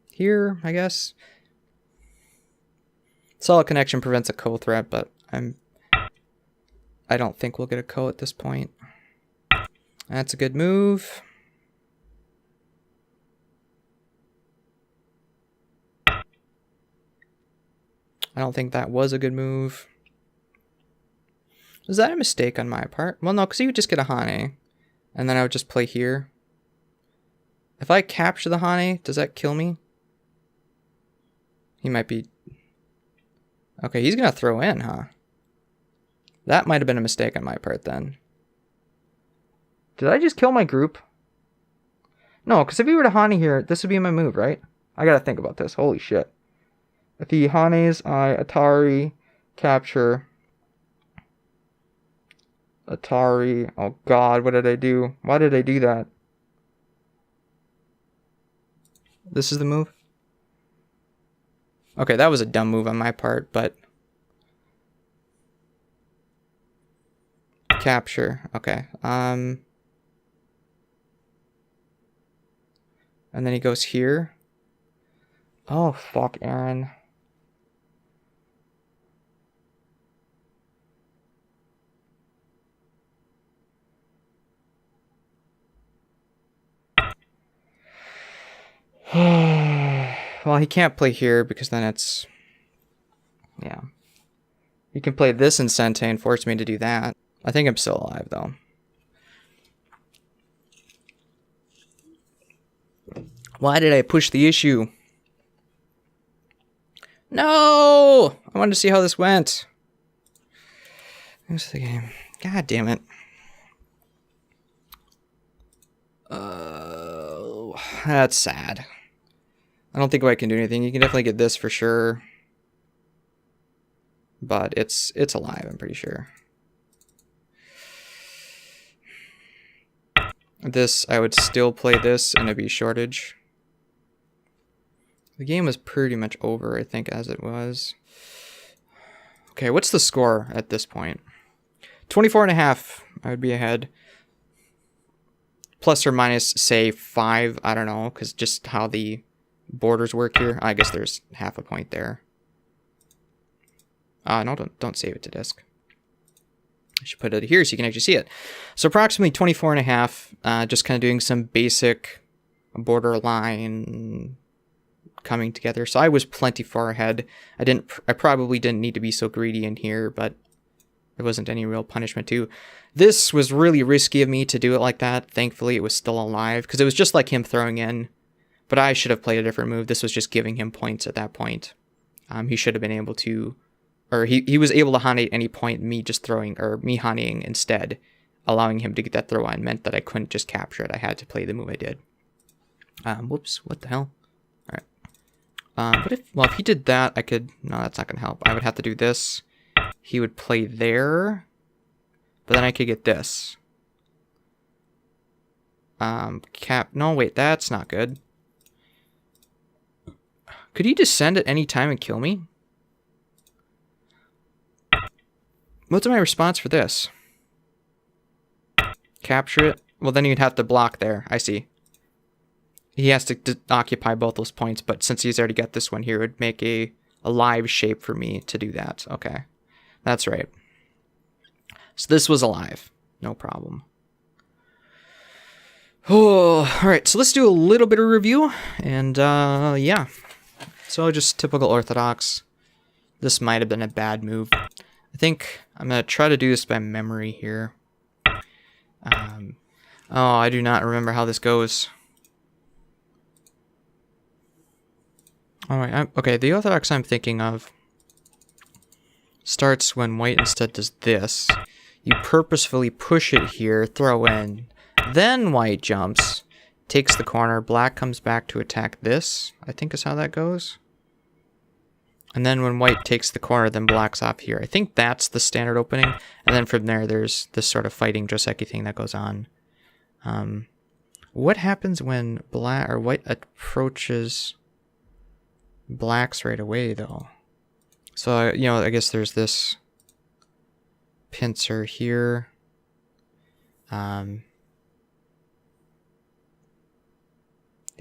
here, I guess. Solid connection prevents a ko threat, but I don't think we'll get a ko at this point. That's a good move. I don't think that was a good move. Was that a mistake on my part? Well, no, because he would just get a Hane, and then I would just play here. If I capture the Hane, does that kill me? He might be... Okay, he's going to throw in, huh? That might have been a mistake on my part then. Did I just kill my group? No, because if he were to Hane here, this would be my move, right? I got to think about this. Holy shit. If he Hanes, I Atari, capture... Atari. Oh god, what did I do? Why did I do that? This is the move? Okay, that was a dumb move on my part, but... Capture. Okay. And then he goes here. Oh, fuck, Aaron. Well, he can't play here because then it's... Yeah. He can play this in Sente and force me to do that. I think I'm still alive, though. Why did I push the issue? No! I wanted to see how this went. Here's the game. God damn it. That's sad. I don't think I can do anything. You can definitely get this for sure. But it's alive, I'm pretty sure. This, I would still play this and it'd be shortage. The game was pretty much over, I think, as it was. Okay, what's the score at this point? 24.5, I would be ahead. Plus or minus, say, 5, I don't know, because just how the borders work here. I guess there's half a point there. No, don't save it to disk. I should put it here so you can actually see it. So approximately 24.5, just kind of doing some basic borderline coming together. So I was plenty far ahead. I probably didn't need to be so greedy in here, but there wasn't any real punishment too. This was really risky of me to do it like that. Thankfully, it was still alive because it was just like him throwing in. But I should have played a different move. This was just giving him points at that point. He should have been able to, or he was able to Hane at any point. Me just throwing, or me Haneing instead, allowing him to get that throw on meant that I couldn't just capture it. I had to play the move I did. Whoops, what the hell? All right. If he did that, I could. No, that's not gonna help. I would have to do this. He would play there, but then I could get this. No, wait, that's not good. Could he descend at any time and kill me? What's my response for this? Capture it? Well, then you'd have to block there. I see. He has to occupy both those points, but since he's already got this one here, it would make a live shape for me to do that. Okay. That's right. So this was alive. No problem. Oh, all right. So let's do a little bit of review. And, yeah. So just typical Orthodox. This might have been a bad move. I think I'm going to try to do this by memory here. Oh, I do not remember how this goes. All right. Okay, the Orthodox I'm thinking of starts when white instead does this. You purposefully push it here, throw in. Then white jumps, takes the corner. Black comes back to attack this, I think is how that goes. And then when white takes the corner, then black's off here. I think that's the standard opening. And then from there, there's this sort of fighting Joseki thing that goes on. What happens when black or white approaches blacks right away, though? So, you know, I guess there's this pincer here. If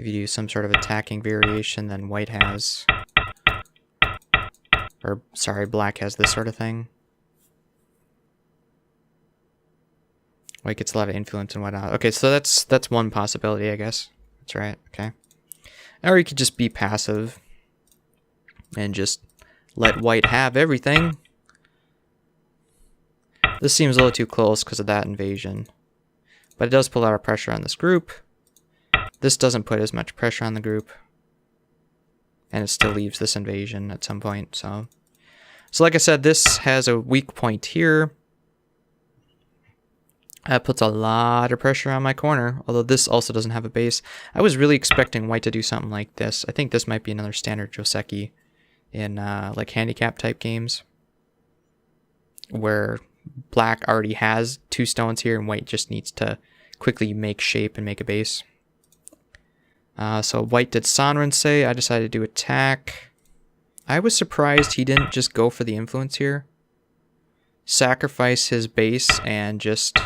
you do some sort of attacking variation, then white has... Or, sorry, black has this sort of thing. White gets a lot of influence and whatnot. Okay, so that's one possibility, I guess. That's right, okay. Or you could just be passive and just let white have everything. This seems a little too close because of that invasion. But it does put a lot of pressure on this group. This doesn't put as much pressure on the group. And it still leaves this invasion at some point, so like I said, this has a weak point here. That puts a lot of pressure on my corner, although this also doesn't have a base. I was really expecting white to do something like this. I think this might be another standard Joseki in like handicap type games, where black already has 2 stones here and white just needs to quickly make shape and make a base. So white did Sanrensei. I decided to do attack. I was surprised he didn't just go for the influence here. Sacrifice his base and just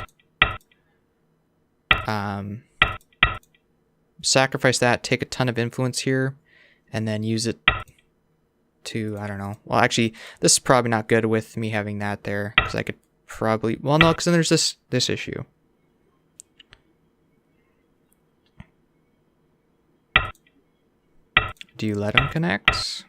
sacrifice that, take a ton of influence here, and then use it to, I don't know. Well, actually, this is probably not good with me having that there, because I could probably, well, no, because then there's this issue. Do you let him connect?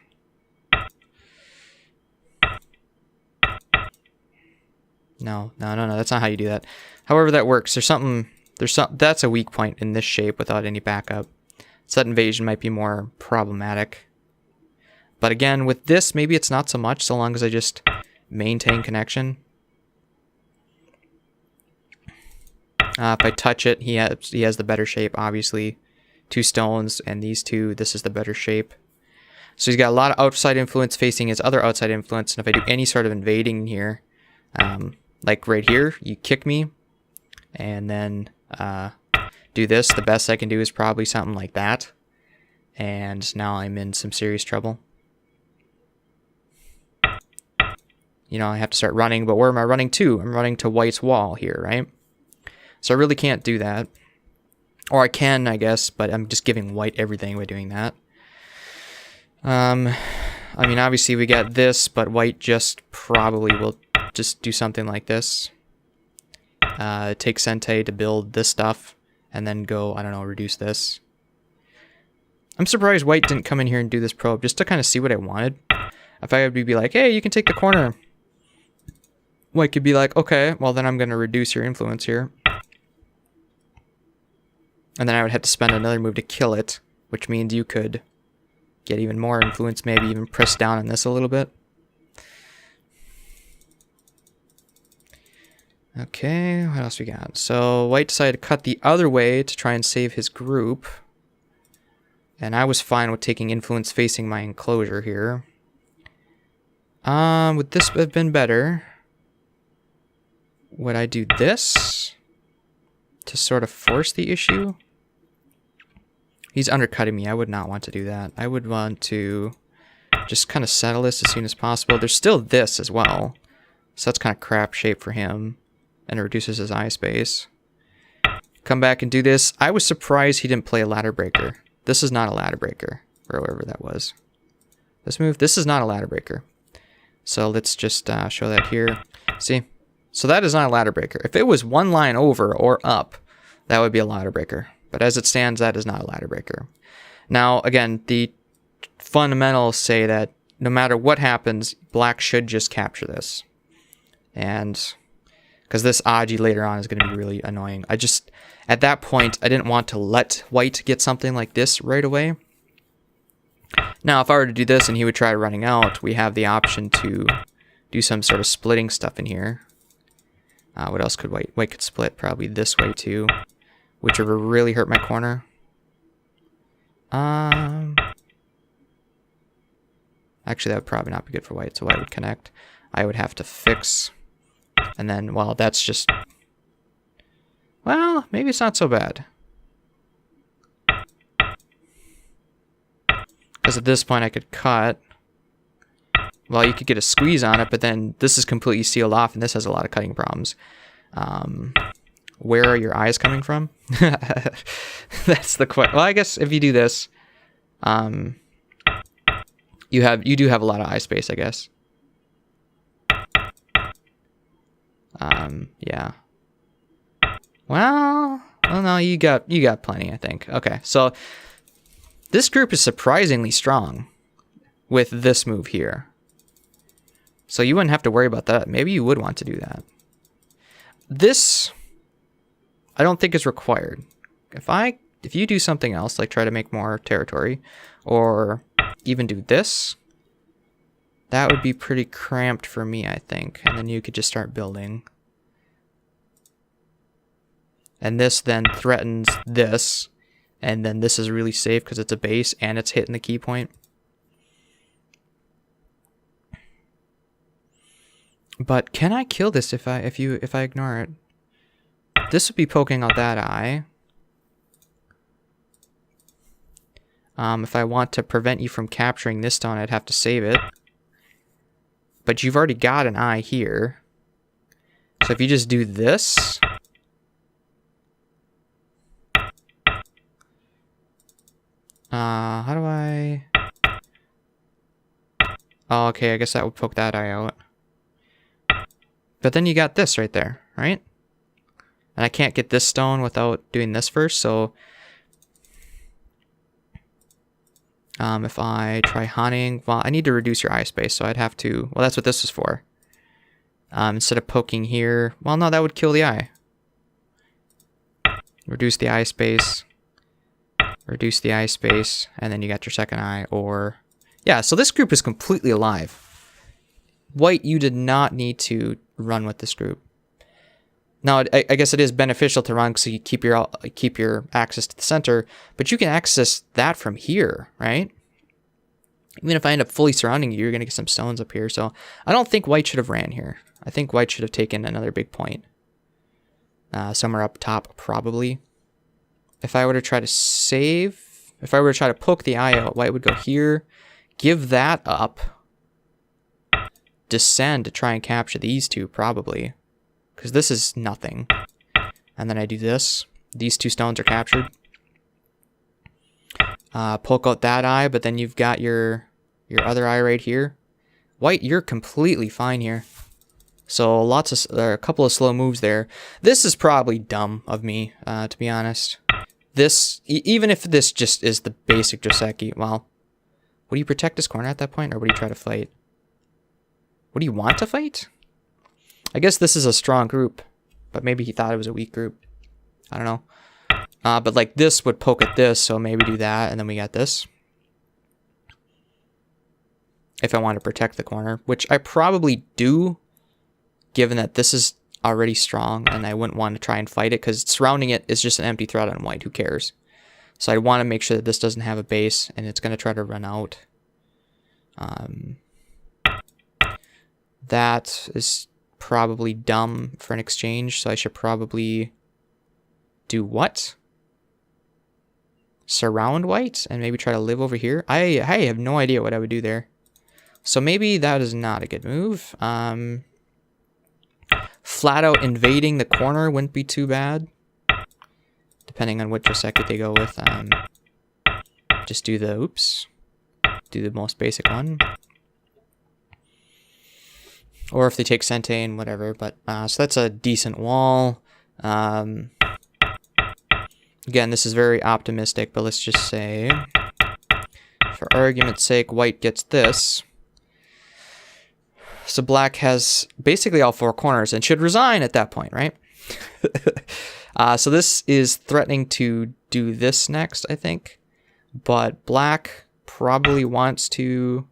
No, that's not how you do that. However that works, that's a weak point in this shape without any backup. So that invasion might be more problematic. But again, with this, maybe it's not so much, so long as I just maintain connection. If I touch it, he has the better shape, obviously. 2 stones, and these 2, this is the better shape. So he's got a lot of outside influence facing his other outside influence, and if I do any sort of invading here, like right here, you kick me, and then do this, the best I can do is probably something like that. And now I'm in some serious trouble. You know, I have to start running, but where am I running to? I'm running to white's wall here, right? So I really can't do that. Or I can, I guess, but I'm just giving white everything by doing that. I mean, obviously we got this, but white just probably will just do something like this. Take Sente to build this stuff, and then go, I don't know, reduce this. I'm surprised white didn't come in here and do this probe, just to kind of see what I wanted. If I would be like, hey, you can take the corner. White could be like, okay, well then I'm going to reduce your influence here. And then I would have to spend another move to kill it, which means you could get even more influence, maybe even press down on this a little bit. Okay, what else we got? So white decided to cut the other way to try and save his group. And I was fine with taking influence facing my enclosure here. Would this have been better? Would I do this to sort of force the issue? He's undercutting me. I would not want to do that. I would want to just kind of settle this as soon as possible. There's still this as well. So that's kind of crap shape for him. And it reduces his eye space. Come back and do this. I was surprised he didn't play a ladder breaker. This is not a ladder breaker, or whatever that was. This move, this is not a ladder breaker. So let's just show that here. See? So that is not a ladder breaker. If it was one line over or up, that would be a ladder breaker. But as it stands, that is not a ladder breaker. Now, again, the fundamentals say that no matter what happens, black should just capture this. And because this Aji later on is going to be really annoying. I just, at that point, I didn't want to let white get something like this right away. Now, if I were to do this and he would try running out, we have the option to do some sort of splitting stuff in here. What else could white? White could split probably this way too, which would really hurt my corner. Actually, that would probably not be good for white, so white would connect. I would have to fix. And then, well, that's just... Well, maybe it's not so bad. Because at this point I could cut. Well, you could get a squeeze on it, but then this is completely sealed off, and this has a lot of cutting problems. Where are your eyes coming from? That's the question. Well, I guess if you do this, you do have a lot of eye space, I guess. Yeah. Well, no, you got plenty, I think. Okay, so this group is surprisingly strong with this move here. So you wouldn't have to worry about that. Maybe you would want to do that. This, I don't think is required. If you do something else, like try to make more territory, or even do this, that would be pretty cramped for me, I think. And then you could just start building. And this then threatens this, and then this is really safe because it's a base and it's hitting the key point. But can I kill this if I ignore it? This would be poking out that eye. If I want to prevent you from capturing this stone, I'd have to save it. But you've already got an eye here. So if you just do this... how do I... Oh, okay, I guess that would poke that eye out. But then you got this right there, right? And I can't get this stone without doing this first, so... if I try haunting... Well, I need to reduce your eye space, so I'd have to... Well, that's what this is for. Instead of poking here... Well, no, that would kill the eye. Reduce the eye space. Reduce the eye space, and then you got your second eye, or... Yeah, so this group is completely alive. White, you did not need to run with this group. Now, I guess it is beneficial to run so you keep your access to the center, but you can access that from here, right? Even if I end up fully surrounding you, you're going to get some stones up here, so I don't think white should have ran here. I think white should have taken another big point. Somewhere up top, probably. If I were to try to save, if I were to try to poke the eye out, white would go here, give that up, descend to try and capture these two, probably, because this is nothing. And then I do this. These two stones are captured. Poke out that eye, but then you've got your other eye right here. White, you're completely fine here. So there are a couple of slow moves there. This is probably dumb of me, to be honest. This, even if this just is the basic Joseki, well, would you protect this corner at that point, or would you try to fight? Would you want to fight? I guess this is a strong group, but maybe he thought it was a weak group. I don't know. But like this would poke at this, so maybe do that, and then we got this. If I want to protect the corner, which I probably do, given that this is already strong, and I wouldn't want to try and fight it, because surrounding it is just an empty threat on white. Who cares? So I want to make sure that this doesn't have a base, and it's going to try to run out. That is probably dumb for an exchange, so I should probably do what? Surround white, and maybe try to live over here? I have no idea what I would do there. So maybe that is not a good move. Flat out invading the corner wouldn't be too bad. Depending on what Joseki they go with. Just do the, oops. Do the most basic one. Or if they take Sente, whatever. But so that's a decent wall. Again, this is very optimistic, but let's just say, for argument's sake, white gets this. So black has basically all four corners and should resign at that point, right? So this is threatening to do this next, I think. But black probably wants to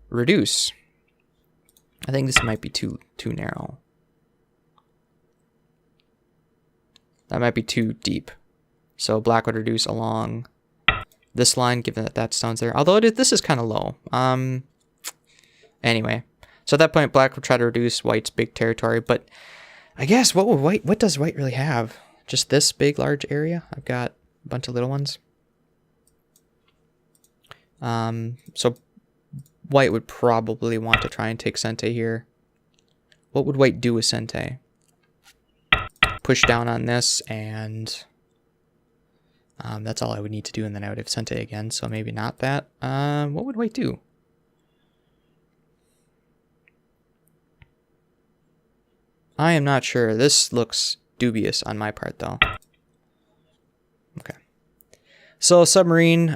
reduce. I think this might be too narrow. That might be too deep. So black would reduce along this line, given that that stone's there. Although this is kind of low. Anyway, so at that point, black would try to reduce white's big territory, but I guess what does white really have? Just this big, large area? I've got a bunch of little ones. So white would probably want to try and take Sente here. What would white do with Sente? Push down on this, and that's all I would need to do, and then I would have Sente again, so maybe not that. What would white do? I am not sure. This looks dubious on my part, though. Okay. So submarine,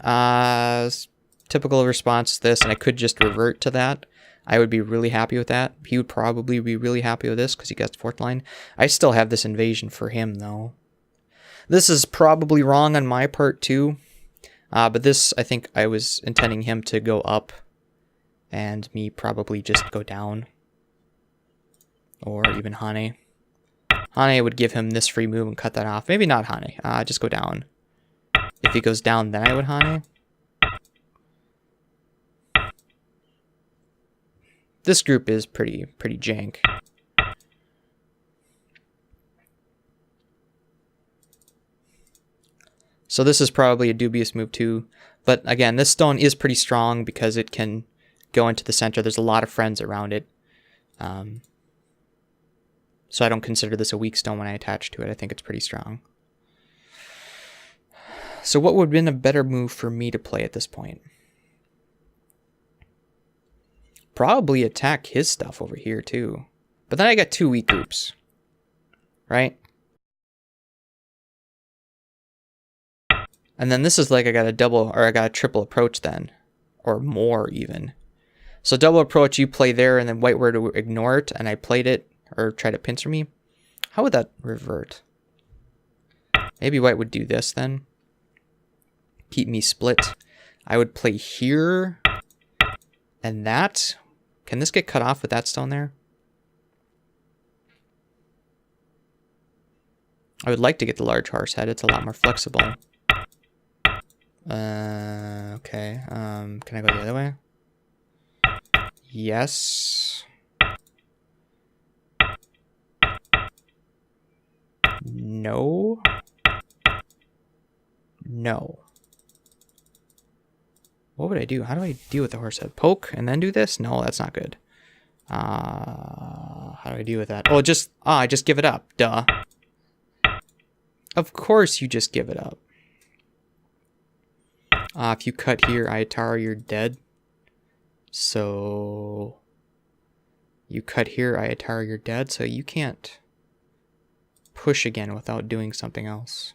typical response to this, and I could just revert to that. I would be really happy with that. He would probably be really happy with this because he got the 4th line. I still have this invasion for him, though. This is probably wrong on my part, too. But this, I think I was intending him to go up and me probably just go down. Or even Hane. Hane would give him this free move and cut that off. Maybe not Hane. Just go down. If he goes down, then I would Hane. This group is pretty jank. So this is probably a dubious move too. But again, this stone is pretty strong because it can go into the center. There's a lot of friends around it. So I don't consider this a weak stone when I attach to it. I think it's pretty strong. So what would have been a better move for me to play at this point? Probably attack his stuff over here too. But then I got 2 weak groups. Right? And then this is like I got a triple approach then. Or more even. So double approach, you play there and then white were to ignore it and I played it. Or try to pincer me. How would that revert? Maybe white would do this then. Keep me split. I would play here. And that. Can this get cut off with that stone there? I would like to get the large horse head. It's a lot more flexible. Okay. Can I go the other way? Yes. No. No. What would I do? How do I deal with the horse head? Poke and then do this? No, that's not good. How do I deal with that? Oh, I just give it up. Duh. Of course you just give it up. If you cut here, Ayatara, you're dead. So you cut here, Ayatara, you're dead. So you can't push again without doing something else.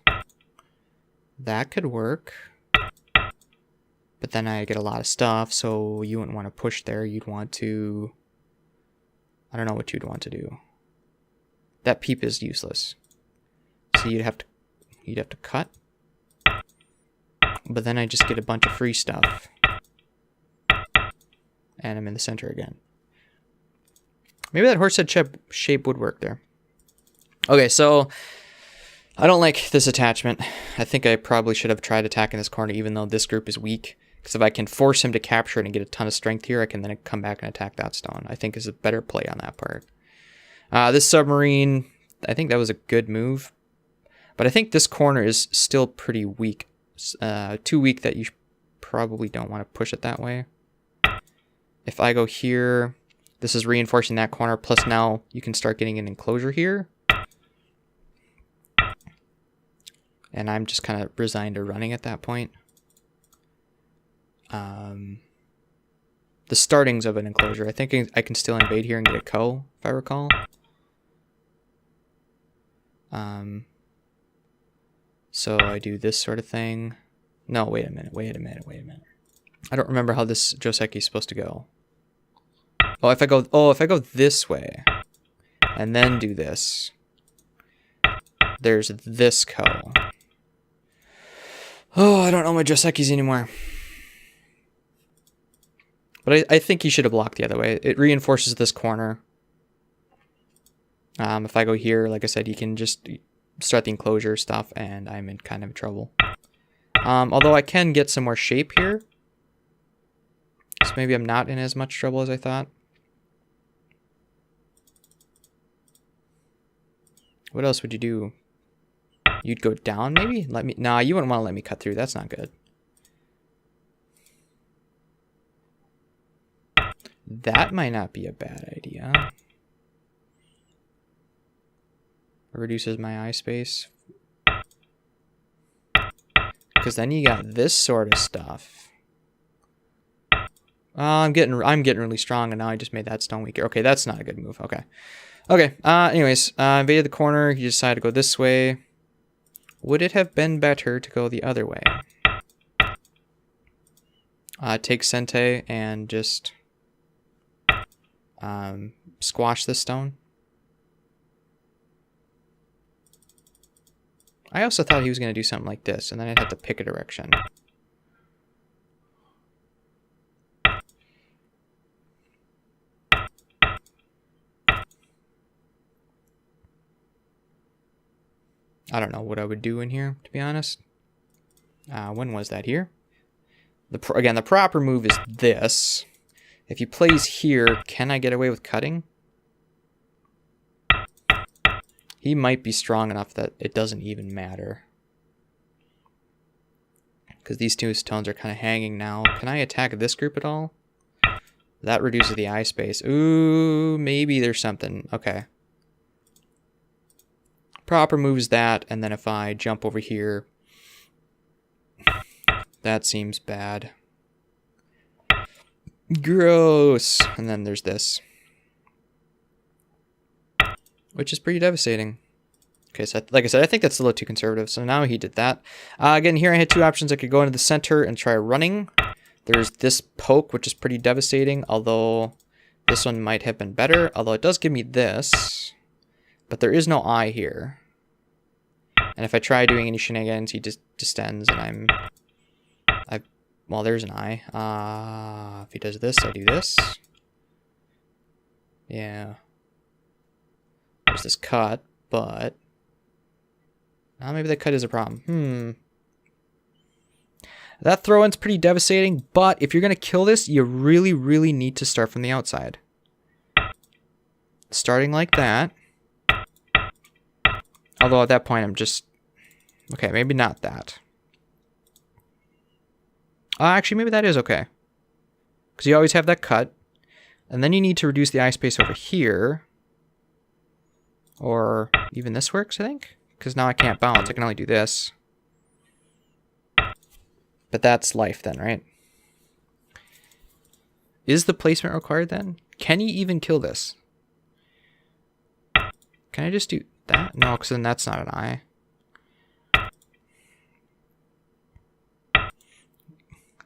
That could work. But then I get a lot of stuff, so you wouldn't want to push there. You'd want to... I don't know what you'd want to do. That peep is useless. So you'd have to cut. But then I just get a bunch of free stuff. And I'm in the center again. Maybe that horse head shape would work there. Okay, so I don't like this attachment. I think I probably should have tried attacking this corner even though this group is weak. Because if I can force him to capture it and get a ton of strength here, I can then come back and attack that stone. I think is a better play on that part. This submarine, I think that was a good move. But I think this corner is still pretty weak. Too weak that you probably don't want to push it that way. If I go here, this is reinforcing that corner. Plus now you can start getting an enclosure here. And I'm just kind of resigned to running at that point. The startings of an enclosure. I think I can still invade here and get a ko, if I recall. So I do this sort of thing. No, wait a minute. I don't remember how this Joseki is supposed to go. Oh, if I go this way and then do this, there's this ko. Oh, I don't know my Josekis anymore. But I think he should have blocked the other way. It reinforces this corner. If I go here, like I said, you can just start the enclosure stuff, and I'm in kind of trouble. Although I can get some more shape here. So maybe I'm not in as much trouble as I thought. What else would you do? You'd go down, maybe? Nah, you wouldn't want to let me cut through. That's not good. That might not be a bad idea. It reduces my eye space. Because then you got this sort of stuff. I'm getting really strong, and now I just made that stone weaker. Okay, that's not a good move. Okay. Okay, anyways, invaded the corner. You decided to go this way. Would it have been better to go the other way? Take Sente and just squash this stone. I also thought he was going to do something like this, and then I'd have to pick a direction. I don't know what I would do in here, to be honest. When was that here? Again, the proper move is this. If he plays here, can I get away with cutting? He might be strong enough that it doesn't even matter. Because these two stones are kind of hanging now. Can I attack this group at all? That reduces the eye space. Ooh, maybe there's something. Okay. Proper move is that, and then if I jump over here, that seems bad. Gross. And then there's this, which is pretty devastating. Okay, so like I said, I think that's a little too conservative. So now he did that. Again, here I had two options. I could go into the center and try running. There's this poke, which is pretty devastating, although this one might have been better. Although it does give me this, but there is no eye here. And if I try doing any shenanigans, he just distends, and well, there's an eye. If he does this, I do this. Yeah. There's this cut, but maybe that cut is a problem. That throw-in's pretty devastating, but if you're going to kill this, you really, really need to start from the outside. Starting like that. Although at that point, I'm just... Okay, maybe not that. Actually, maybe that is okay. Because you always have that cut. And then you need to reduce the eye space over here. Or even this works, I think. Because now I can't bounce. I can only do this. But that's life then, right? Is the placement required then? Can you even kill this? Can I just do that? No, because then that's not an eye.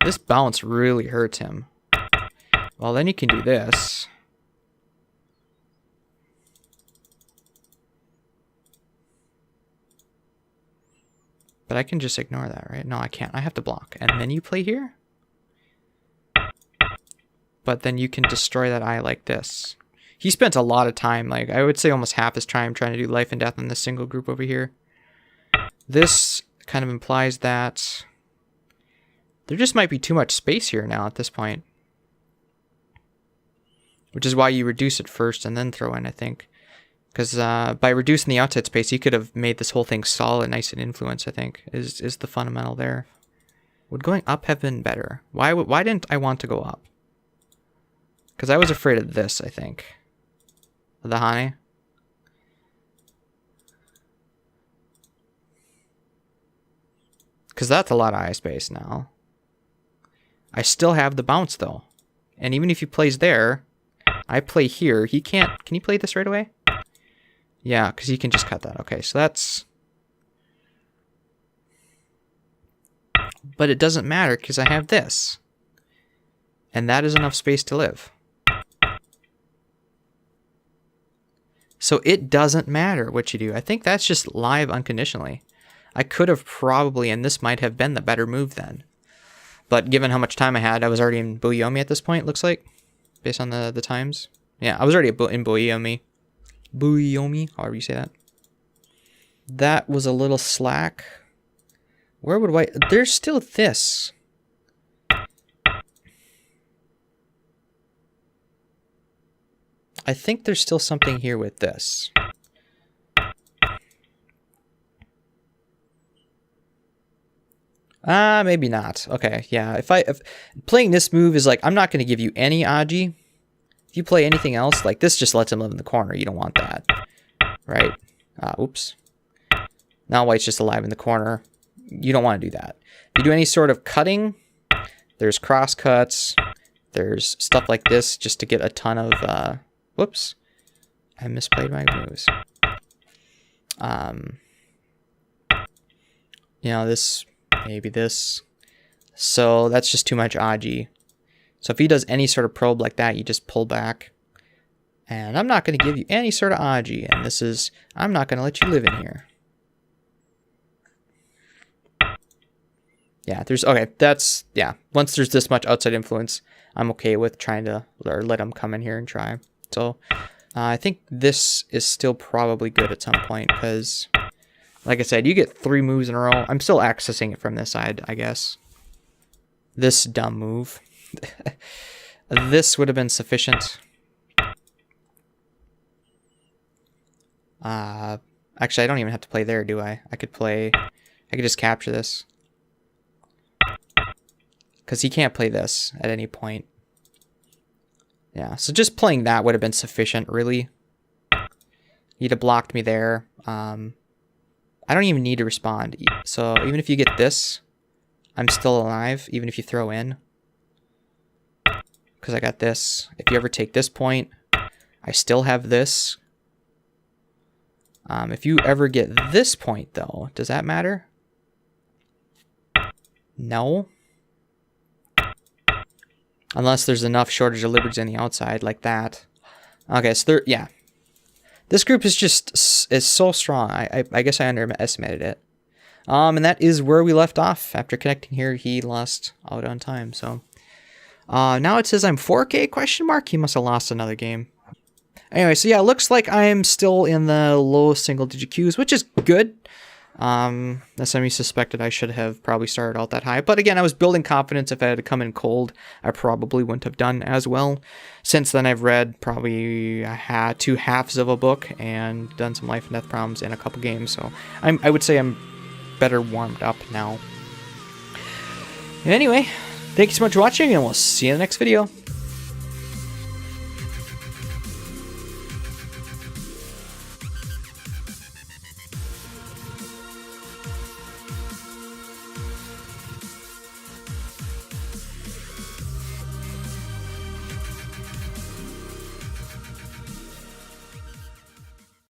This bounce really hurts him. Well, then you can do this. But I can just ignore that, right? No, I can't. I have to block. And then you play here? But then you can destroy that eye like this. He spent a lot of time, like I would say almost half his time trying to do life and death in this single group over here. This kind of implies that there just might be too much space here now at this point. Which is why you reduce it first and then throw in, I think. Because by reducing the outside space, he could have made this whole thing solid, nice and influence, I think, is the fundamental there. Would going up have been better? Why didn't I want to go up? Because I was afraid of this, I think. The Hane. Because that's a lot of eye space now. I still have the bounce, though. And even if he plays there, I play here. He can't... Can he play this right away? Yeah, because he can just cut that. Okay, so that's... But it doesn't matter because I have this. And that is enough space to live. So it doesn't matter what you do. I think that's just live unconditionally. I could have probably, and this might have been the better move then. But given how much time I had, I was already in Buyomi at this point, looks like. Based on the times. Yeah, I was already in Buyomi. Buyomi, however you say that. That was a little slack. Where would I... There's still this. I think there's still something here with this. Maybe not. Okay, yeah. If playing this move is like, I'm not going to give you any Aji. If you play anything else, like this just lets him live in the corner. You don't want that, right? Oops. Now white's just alive in the corner. You don't want to do that. If you do any sort of cutting, there's cross cuts. There's stuff like this just to get a ton of, whoops. I misplayed my moves. You know, this, maybe this. So that's just too much Aji. So if he does any sort of probe like that, you just pull back. And I'm not going to give you any sort of Aji. And this is, I'm not going to let you live in here. Yeah, there's, okay, that's, yeah. Once there's this much outside influence, I'm okay with trying to, or let him come in here and try. So I think this is still probably good at some point because, like I said, you get 3 moves in a row. I'm still accessing it from this side, I guess. This dumb move. This would have been sufficient. Actually, I don't even have to play there, do I? I could just capture this. Because he can't play this at any point. Yeah, so just playing that would have been sufficient, really. He'd have blocked me there. I don't even need to respond. So even if you get this, I'm still alive, even if you throw in. Because I got this. If you ever take this point, I still have this. If you ever get this point, though, does that matter? No. Unless there's enough shortage of liberties on the outside, like that. Okay, so there, yeah. This group is just, is so strong. I guess I underestimated it. And that is where we left off. After connecting here, he lost out on time, so. Now it says I'm 4K question mark. He must have lost another game. Anyway, so yeah, it looks like I'm still in the low single-digit queues, which is good. As some of you suspected, I should have probably started out that high. But again, I was building confidence. If I had to come in cold, I probably wouldn't have done as well. Since then, I've read probably 2 halves of a book and done some life and death problems in a couple games. So I would say I'm better warmed up now. Anyway, thank you so much for watching, and we'll see you in the next video.